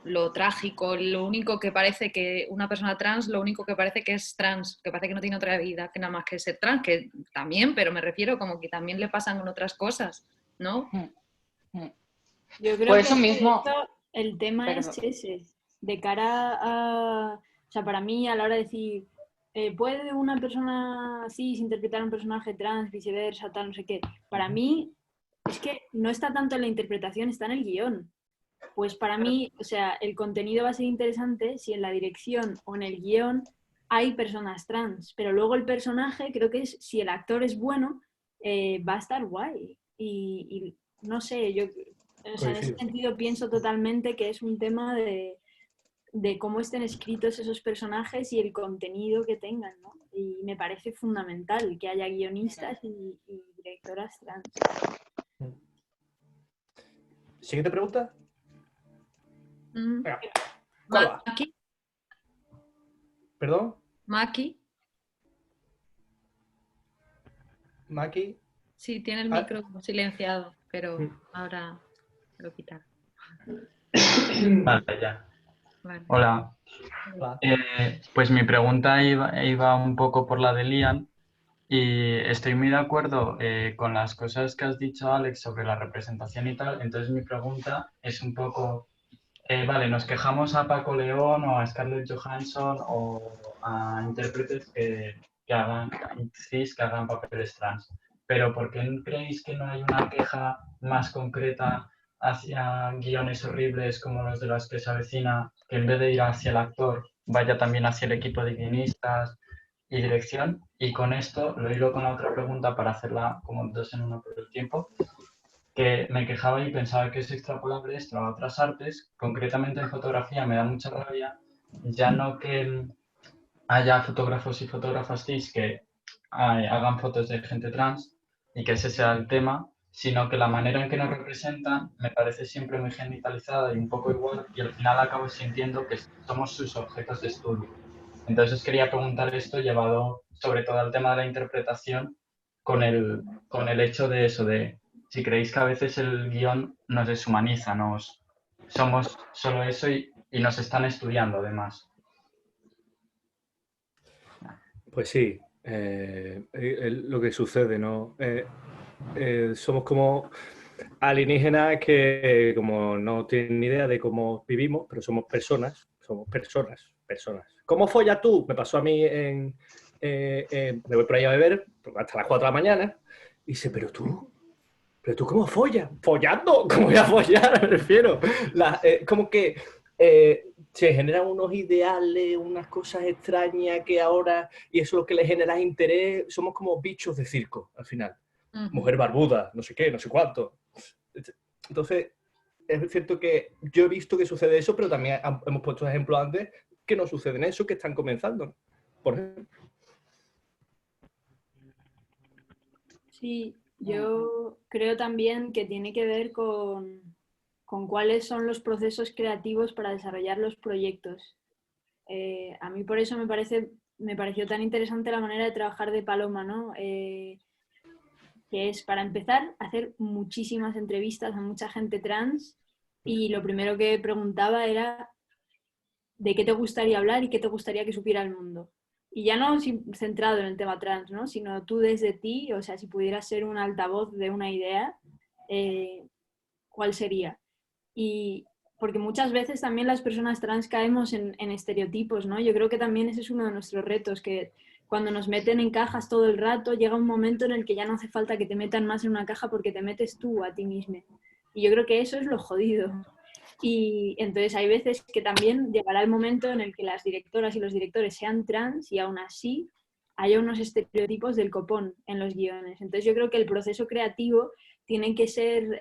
lo trágico, lo único que parece que una persona trans, lo único que parece que es trans, que parece que no tiene otra vida que nada más que ser trans, que también, pero me refiero como que también le pasan con otras cosas, ¿no? Yo creo Por que eso mismo, el tema es ese, de cara a... O sea, para mí a la hora de decir, ¿puede una persona cis interpretar un personaje trans, viceversa, tal, no sé qué? Para mí es que no está tanto en la interpretación, está en el guión. Pues para mí, o sea, el contenido va a ser interesante si en la dirección o en el guión hay personas trans, pero luego el personaje, creo que es, si el actor es bueno, va a estar guay. Y no sé, yo, o sea, en ese sentido pienso totalmente que es un tema de cómo estén escritos esos personajes y el contenido que tengan, ¿no? Y me parece fundamental que haya guionistas y directoras trans. ¿Siguiente pregunta? Venga. Maki. ¿Perdón? Maki. Maki. Sí, tiene el micro silenciado, pero ahora lo quitar. Vale, ya. Vale. Hola. Pues mi pregunta iba un poco por la de Liam y estoy muy de acuerdo con las cosas que has dicho, Alex, sobre la representación y tal. Entonces mi pregunta es un poco, vale, nos quejamos a Paco León o a Scarlett Johansson o a intérpretes que hagan cis, que hagan papeles trans, pero ¿por qué creéis que no hay una queja más concreta hacia guiones horribles como los de las que se avecina, que en vez de ir hacia el actor vaya también hacia el equipo de guionistas y dirección? Y con esto lo hilo con la otra pregunta para hacerla como dos en uno por el tiempo, que me quejaba y pensaba que es extrapolable esto a otras artes, concretamente en fotografía me da mucha rabia, ya no que haya fotógrafos y fotógrafas cis que hagan fotos de gente trans y que ese sea el tema, sino que la manera en que nos representan me parece siempre muy genitalizada y un poco igual, y al final acabo sintiendo que somos sus objetos de estudio. Entonces os quería preguntar esto llevado sobre todo al tema de la interpretación con el hecho de eso, de si creéis que a veces el guión nos deshumaniza, somos solo eso y nos están estudiando además. Pues sí, lo que sucede, ¿no? Somos como alienígenas que como no tienen ni idea de cómo vivimos, pero somos personas. ¿Cómo follas tú? Me pasó a mí me voy por ahí a beber hasta las 4 de la mañana y dice, ¿pero tú cómo follas? ¿Follando? ¿Cómo voy a follar? Me refiero. Como que se generan unos ideales, unas cosas extrañas que ahora, y eso es lo que le genera interés, somos como bichos de circo, al final. Mujer barbuda, no sé qué, no sé cuánto. Entonces, es cierto que yo he visto que sucede eso, pero también hemos puesto ejemplos antes que no suceden eso, que están comenzando, por ejemplo. Sí, yo creo también que tiene que ver con cuáles son los procesos creativos para desarrollar los proyectos. A mí por eso me pareció tan interesante la manera de trabajar de Paloma, ¿no? Que es, para empezar, hacer muchísimas entrevistas a mucha gente trans, y lo primero que preguntaba era de qué te gustaría hablar y qué te gustaría que supiera el mundo. Y ya no centrado en el tema trans, ¿no? Sino tú desde ti, o sea, si pudieras ser un altavoz de una idea, ¿cuál sería? Y porque muchas veces también las personas trans caemos en estereotipos, ¿no? Yo creo que también ese es uno de nuestros retos, que cuando nos meten en cajas todo el rato, llega un momento en el que ya no hace falta que te metan más en una caja porque te metes tú a ti mismo. Y yo creo que eso es lo jodido. Y entonces hay veces que también llegará el momento en el que las directoras y los directores sean trans y aún así haya unos estereotipos del copón en los guiones. Entonces yo creo que el proceso creativo tiene que ser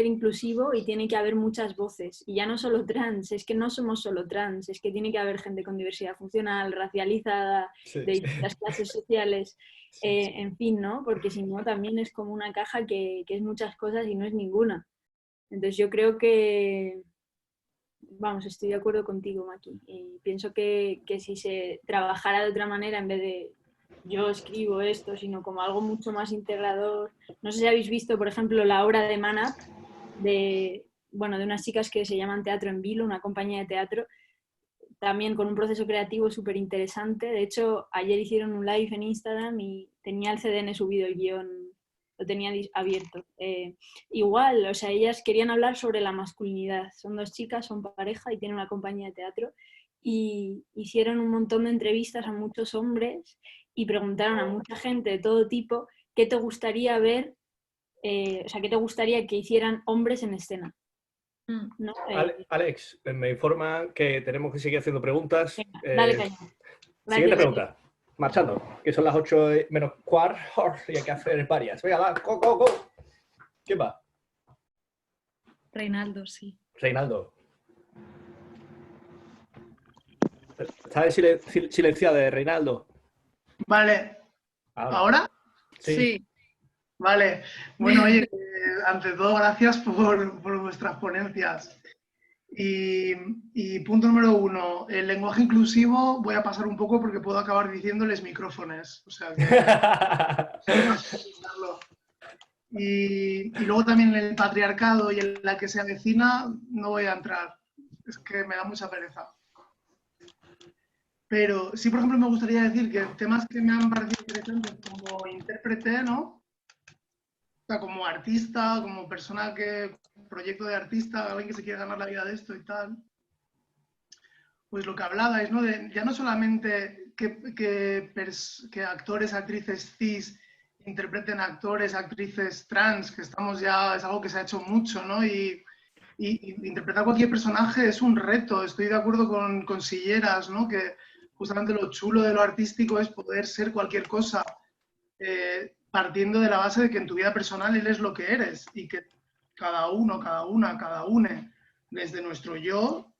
inclusivo y tiene que haber muchas voces. Y ya no solo trans, es que no somos solo trans, es que tiene que haber gente con diversidad funcional, racializada, sí, de distintas clases sociales, en fin, ¿no? Porque si no también es como una caja que es muchas cosas y no es ninguna. Entonces yo creo que, vamos, estoy de acuerdo contigo, Maki. Y pienso que si se trabajara de otra manera, en vez de yo escribo esto, sino como algo mucho más integrador. No sé si habéis visto, por ejemplo, la obra de Man Up, de unas chicas que se llaman Teatro en Vilo, una compañía de teatro, también con un proceso creativo súper interesante. De hecho, ayer hicieron un live en Instagram y tenía el CDN subido, el guión lo tenía abierto. Igual, o sea, ellas querían hablar sobre la masculinidad. Son dos chicas, son pareja y tienen una compañía de teatro. Y hicieron un montón de entrevistas a muchos hombres y preguntaron a mucha gente de todo tipo qué te gustaría ver, o sea, qué te gustaría que hicieran hombres en escena. ¿No? Alex, me informa que tenemos que seguir haciendo preguntas. Venga, dale caña. Siguiente pregunta. Marchando, que son las 8 menos cuarto y hay que hacer varias. Venga, va, go, go, go. ¿Quién va? Reinaldo, sí. Reinaldo. ¿Estás silenciada, Reinaldo? Vale. ¿Ahora? Sí. Vale. Bueno, oye, ante todo, gracias por vuestras ponencias. Y punto número 1, el lenguaje inclusivo voy a pasar un poco porque puedo acabar diciéndoles micrófonos. O sea que... y luego también en el patriarcado y en la que se avecina no voy a entrar. Es que me da mucha pereza. Pero sí, por ejemplo, me gustaría decir que temas que me han parecido interesantes como intérprete, ¿no? O sea, como artista, como persona proyecto de artista, alguien que se quiere ganar la vida de esto y tal. Pues lo que hablabais, ¿no? Ya no solamente que actores, actrices cis interpreten actores, actrices trans, que estamos ya, es algo que se ha hecho mucho, ¿no? Y interpretar cualquier personaje es un reto. Estoy de acuerdo con Silleras, ¿no? Que justamente lo chulo de lo artístico es poder ser cualquier cosa, partiendo de la base de que en tu vida personal eres lo que eres y que cada uno, cada una, cada une, desde nuestro yo,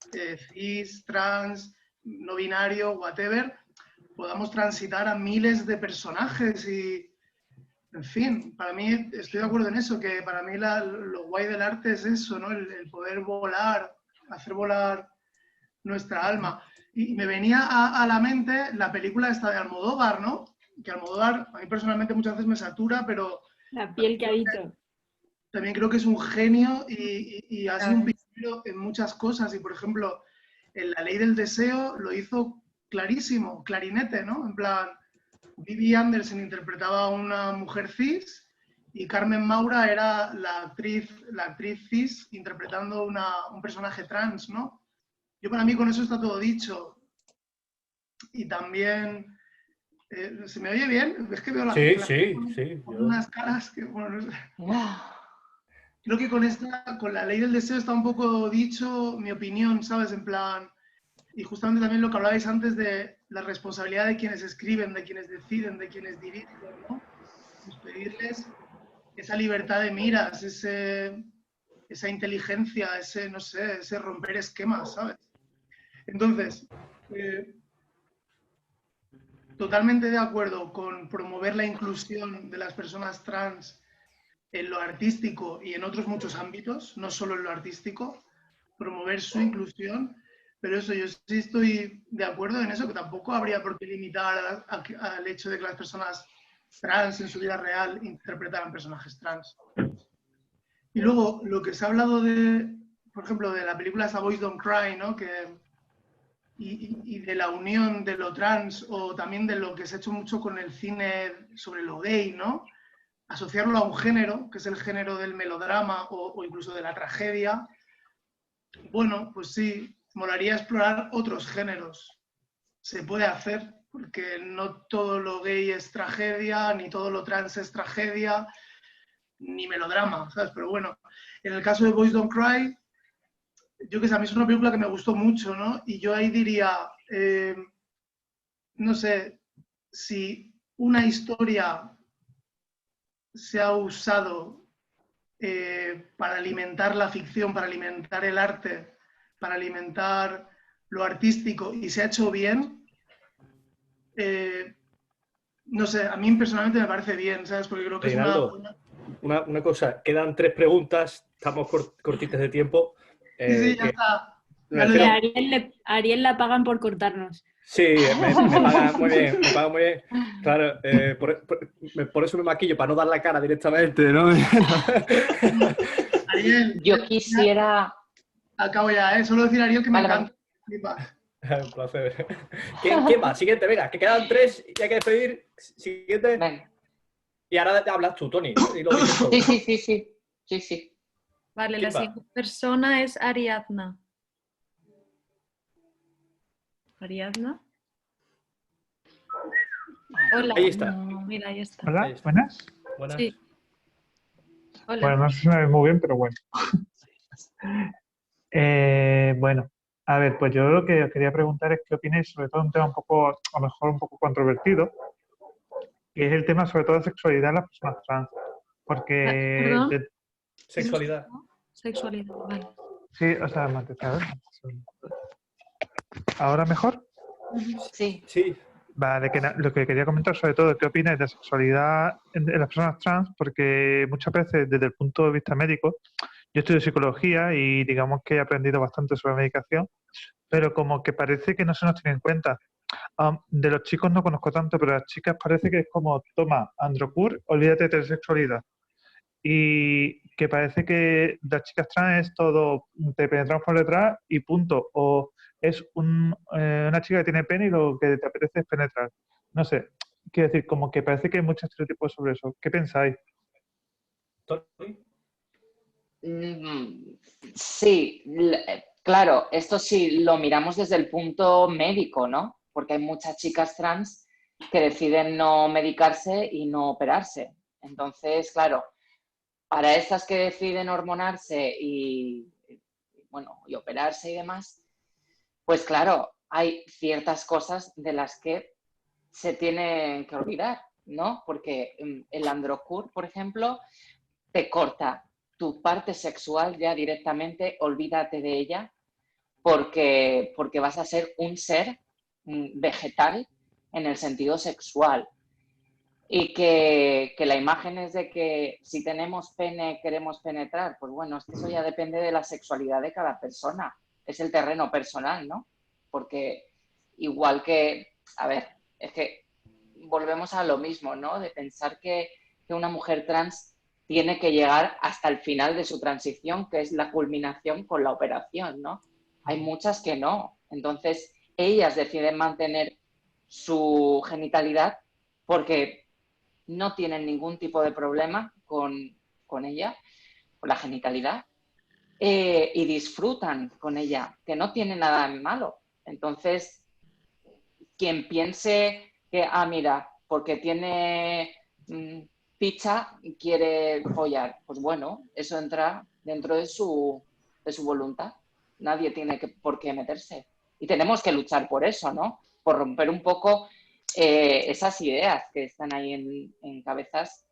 cis, trans, no binario, whatever, podamos transitar a miles de personajes y, en fin, para mí, estoy de acuerdo en eso, que para mí lo guay del arte es eso, ¿no? El poder volar, hacer volar nuestra alma. Y me venía a la mente la película esta de Almodóvar, ¿no? Que Almodóvar, a mí personalmente muchas veces me satura, pero... La piel que habito. También creo que es un genio y ha sido un pionero en muchas cosas. Y, por ejemplo, en La Ley del Deseo lo hizo clarísimo, clarinete, ¿no? En plan, Vivi Anderson interpretaba a una mujer cis y Carmen Maura era la actriz cis interpretando un personaje trans, ¿no? Yo para mí con eso está todo dicho. Y también... ¿se me oye bien? Es que veo unas caras que... Bueno, no sé. Creo que con La Ley del Deseo está un poco dicho mi opinión, ¿sabes? En plan... Y justamente también lo que hablabais antes de la responsabilidad de quienes escriben, de quienes deciden, de quienes dirigen, ¿no? Pues pedirles esa libertad de miras, esa inteligencia, no sé, ese romper esquemas, ¿sabes? Entonces, totalmente de acuerdo con promover la inclusión de las personas trans en lo artístico y en otros muchos ámbitos, no solo en lo artístico, promover su inclusión, pero eso, yo sí estoy de acuerdo en eso, que tampoco habría por qué limitar al hecho de que las personas trans en su vida real interpretaran personajes trans. Y luego, lo que se ha hablado de, por ejemplo, de la película esa Boys Don't Cry, ¿no? Y de la unión de lo trans, o también de lo que se ha hecho mucho con el cine sobre lo gay, ¿no? Asociarlo a un género, que es el género del melodrama o incluso de la tragedia. Bueno, pues sí, molaría explorar otros géneros. Se puede hacer, porque no todo lo gay es tragedia, ni todo lo trans es tragedia, ni melodrama, ¿sabes? Pero bueno, en el caso de Boys Don't Cry, yo que sé, a mí es una película que me gustó mucho, ¿no? Y yo ahí diría, no sé, si una historia se ha usado para alimentar la ficción, para alimentar el arte, para alimentar lo artístico y se ha hecho bien, no sé, a mí personalmente me parece bien, ¿sabes? Porque creo que Reinaldo, una cosa, quedan 3 preguntas, estamos cortitos de tiempo. Sí, ya está. A Ariel la pagan por cortarnos. Sí, me pagan muy bien, me pagan muy bien. Claro, por eso me maquillo, para no dar la cara directamente, ¿no? Ariel, yo quisiera... Acabo ya, ¿eh? Solo decir a Ariel que me encanta. Un placer. ¿Quién va? Siguiente, venga, que quedan 3 y hay que despedir. Siguiente. Venga. Y ahora te hablas tú, Tony. Sí. Vale, la siguiente persona es Ariadna. ¿Ariadna? Hola. Ahí está. Mira, ahí está. Hola, Ahí está. buenas. Buenas. Sí. Hola. Bueno, no sé si me ves muy bien, pero bueno. Bueno, a ver, pues yo lo que os quería preguntar es qué opináis sobre todo un tema un poco, a lo mejor un poco controvertido, que es el tema sobre todo de sexualidad de las personas trans. Porque... ¿Perdón? Sexualidad. Sexualidad, vale. Sí, o sea, ¿ahora mejor? Sí. Vale, lo que quería comentar sobre todo, ¿qué opináis de sexualidad en las personas trans? Porque muchas veces desde el punto de vista médico, yo estudio psicología y digamos que he aprendido bastante sobre medicación, pero como que parece que no se nos tiene en cuenta. De los chicos no conozco tanto, pero de las chicas parece que es como, toma, Androcur, olvídate de heterosexualidad. Y que parece que las chicas trans es todo, te penetramos por detrás y punto. O es una chica que tiene pene y lo que te apetece es penetrar. No sé, quiero decir, como que parece que hay muchos estereotipos sobre eso. ¿Qué pensáis? Sí, claro, esto sí lo miramos desde el punto médico, ¿no? Porque hay muchas chicas trans que deciden no medicarse y no operarse. Entonces, claro, para estas que deciden hormonarse y operarse y demás, pues claro, hay ciertas cosas de las que se tienen que olvidar, ¿no? Porque el androcur, por ejemplo, te corta tu parte sexual ya directamente, olvídate de ella, porque vas a ser un ser vegetal en el sentido sexual. Y que la imagen es de que si tenemos pene queremos penetrar, pues bueno, es que eso ya depende de la sexualidad de cada persona, es el terreno personal, ¿no? Porque igual que, a ver, es que volvemos a lo mismo, ¿no? De pensar que una mujer trans tiene que llegar hasta el final de su transición, que es la culminación con la operación, ¿no? Hay muchas que no. Entonces, ellas deciden mantener su genitalidad porque no tienen ningún tipo de problema con ella, con la genitalidad, y disfrutan con ella, que no tiene nada de malo. Entonces, quien piense que, mira, porque tiene picha y quiere follar, pues bueno, eso entra dentro de su voluntad. Nadie tiene por qué meterse. Y tenemos que luchar por eso, ¿no? Por romper un poco esas ideas que están ahí en cabezas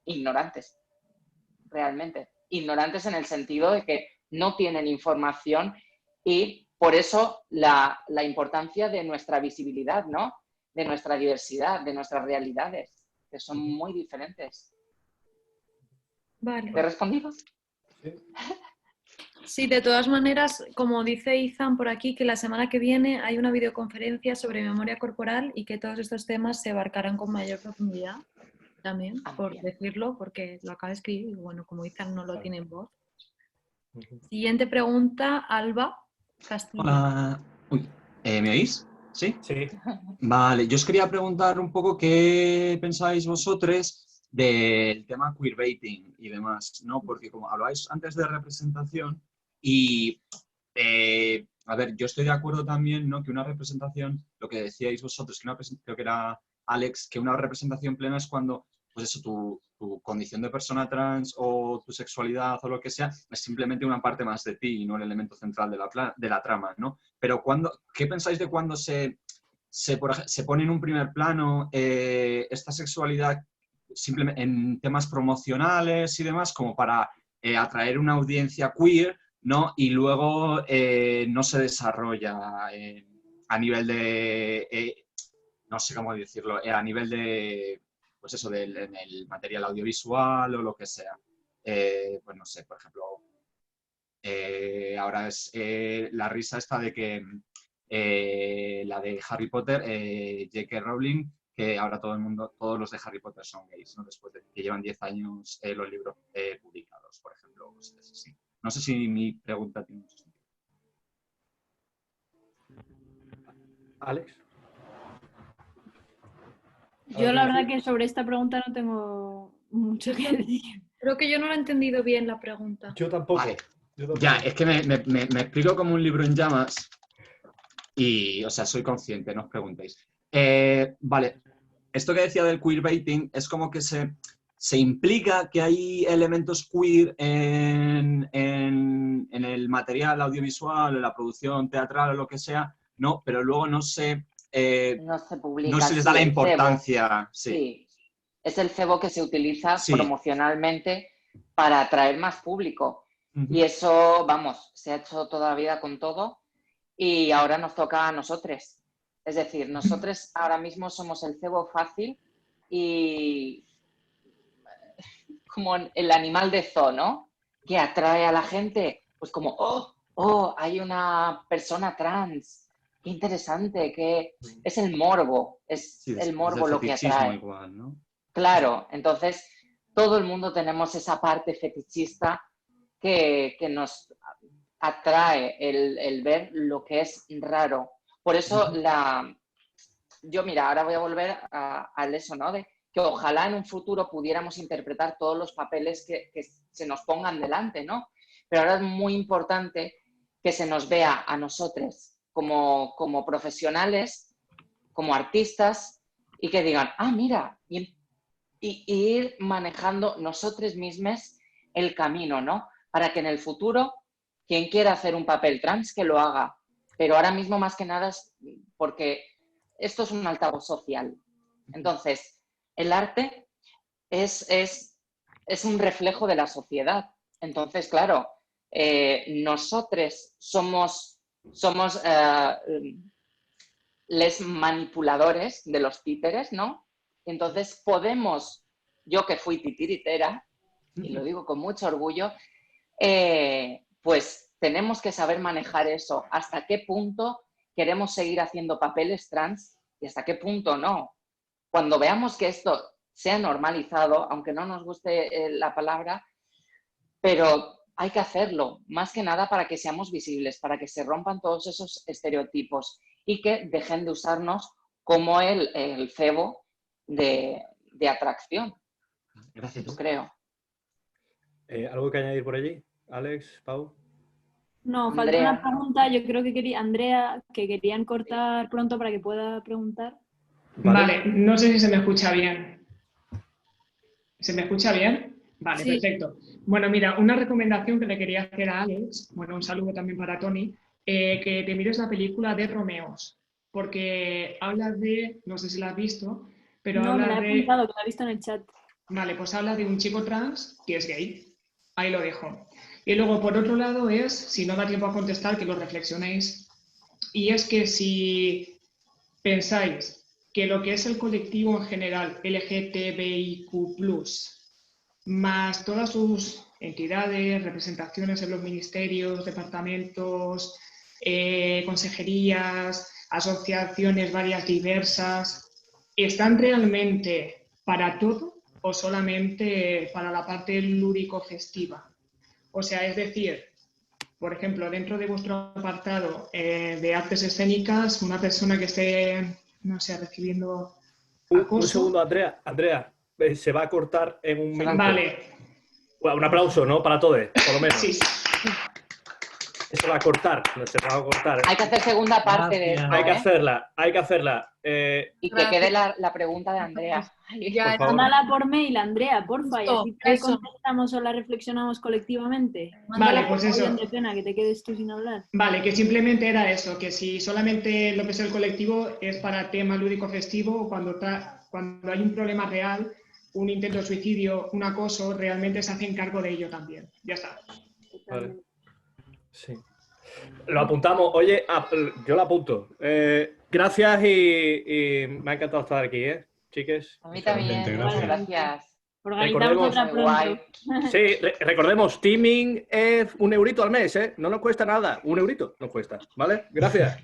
ignorantes, realmente. Ignorantes en el sentido de que no tienen información y por eso la importancia de nuestra visibilidad, ¿no? De nuestra diversidad, de nuestras realidades, que son muy diferentes. Vale. ¿Te he respondido? Sí. Sí, de todas maneras, como dice Izan por aquí, que la semana que viene hay una videoconferencia sobre memoria corporal y que todos estos temas se abarcarán con mayor profundidad también, por decirlo, porque lo acaba de escribir y bueno, como Izan no lo tiene en voz. Siguiente pregunta, Alba Castillo. Hola. Uy, ¿me oís? ¿Sí? Sí. Vale, yo os quería preguntar un poco qué pensáis vosotros del tema queerbaiting y demás, ¿no? Porque como hablabais antes de representación y, a ver, yo estoy de acuerdo también, ¿no? Que una representación, lo que decíais vosotros, que creo que era Alex, que una representación plena es cuando, pues eso, tu condición de persona trans o tu sexualidad o lo que sea, es simplemente una parte más de ti y no el elemento central de la trama, ¿no? Pero ¿qué pensáis de cuando se pone en un primer plano esta sexualidad simplemente en temas promocionales y demás como para atraer una audiencia queer, ¿no? Y luego no se desarrolla a nivel de, no sé cómo decirlo, a nivel de, pues eso, en el material audiovisual o lo que sea. Pues no sé, por ejemplo, ahora es la risa esta de que la de Harry Potter, J.K. Rowling, que ahora todos los de Harry Potter son gays, ¿no? Después de que llevan 10 años los libros publicados, por ejemplo. Sí. No sé si mi pregunta tiene mucho sentido. Alex. Yo la verdad que sobre esta pregunta no tengo mucho que decir. Creo que yo no lo he entendido bien la pregunta. Yo tampoco. Vale. Ya, es que me explico como un libro en llamas y, o sea, soy consciente, no os preguntéis. Vale, esto que decía del queerbaiting es como que se implica que hay elementos queer en el material audiovisual, en la producción teatral o lo que sea, ¿no? Pero luego no se publica. No se les da la importancia. Sí. Es el cebo que se utiliza promocionalmente para atraer más público. Y eso, vamos, se ha hecho toda la vida con todo y ahora nos toca a nosotros. Es decir, nosotros ahora mismo somos el cebo fácil y como el animal de zoo, ¿no? Que atrae a la gente, pues como, oh, hay una persona trans, qué interesante, que es el morbo, el morbo lo que atrae. Igual, ¿no? Claro, entonces todo el mundo tenemos esa parte fetichista que nos atrae el ver lo que es raro. Por eso yo, mira, ahora voy a volver al eso, ¿no? De que ojalá en un futuro pudiéramos interpretar todos los papeles que se nos pongan delante, ¿no? Pero ahora es muy importante que se nos vea a nosotros como profesionales, como artistas, y que digan, mira, y ir manejando nosotros mismos el camino, ¿no? Para que en el futuro, quien quiera hacer un papel trans, que lo haga. pero ahora mismo más que nada es porque esto es un altavoz social. Entonces, el arte es un reflejo de la sociedad. Entonces, claro, nosotros somos les manipuladores de los títeres, ¿no? Entonces podemos, yo que fui titiritera, y lo digo con mucho orgullo, pues tenemos que saber manejar eso, hasta qué punto queremos seguir haciendo papeles trans y hasta qué punto no. Cuando veamos que esto se ha normalizado, aunque no nos guste la palabra, pero hay que hacerlo, más que nada para que seamos visibles, para que se rompan todos esos estereotipos y que dejen de usarnos como el cebo de atracción. Gracias. Yo creo. ¿Algo que añadir por allí? Alex, Pau. No, falta Andrea. una pregunta. Yo creo que quería, Andrea, que querían cortar pronto para que pueda preguntar. Vale, no sé si se me escucha bien. ¿Se me escucha bien? Vale, Sí. perfecto. Bueno, mira, una recomendación que le quería hacer a Alex, bueno, un saludo también para Tony, que te mires la película de Romeos, porque habla de, no sé si la has visto, pero No, me habla la he de... apuntado, que la he visto en el chat. Vale, pues habla de un chico trans que es gay. Ahí lo dejo. Y luego, por otro lado, es, si no da tiempo a contestar, que lo reflexionéis. Y es que si pensáis que lo que es el colectivo en general, LGTBIQ+, más todas sus entidades, representaciones en los ministerios, departamentos, consejerías, asociaciones varias diversas, ¿están realmente para todo o solamente para la parte lúdico-festiva? O sea, es decir, por ejemplo, dentro de vuestro apartado de artes escénicas, una persona que esté, no sé, recibiendo acoso... Un segundo, Andrea. Andrea, se va a cortar en un minuto. Vale. Bueno, un aplauso, ¿no? Para todos, por lo menos. Sí. Se va a cortar, no se va a cortar. Hay que hacer segunda parte de esto, Hay que ¿eh? hacerla, hay que hacerla. Y que quede la pregunta de Andrea. Ya, mándala por mail, Andrea, porfa, y así te eso. contestamos o la reflexionamos colectivamente. Vale, pues por eso. de pena que te quedes tú sin hablar. Vale, que simplemente era eso, que si solamente lo que es el colectivo es para tema lúdico festivo, cuando hay un problema real, un intento de suicidio, un acoso, realmente se hacen cargo de ello también. Ya está. Vale. Sí. Lo apuntamos. Oye, yo lo apunto. Gracias y me ha encantado estar aquí, chiques. A mí también, muchas gracias. Organizamos otra pronto. Sí, recordemos, teaming es €1 al mes, ¿eh? No nos cuesta nada. €1 nos cuesta, ¿vale? Gracias.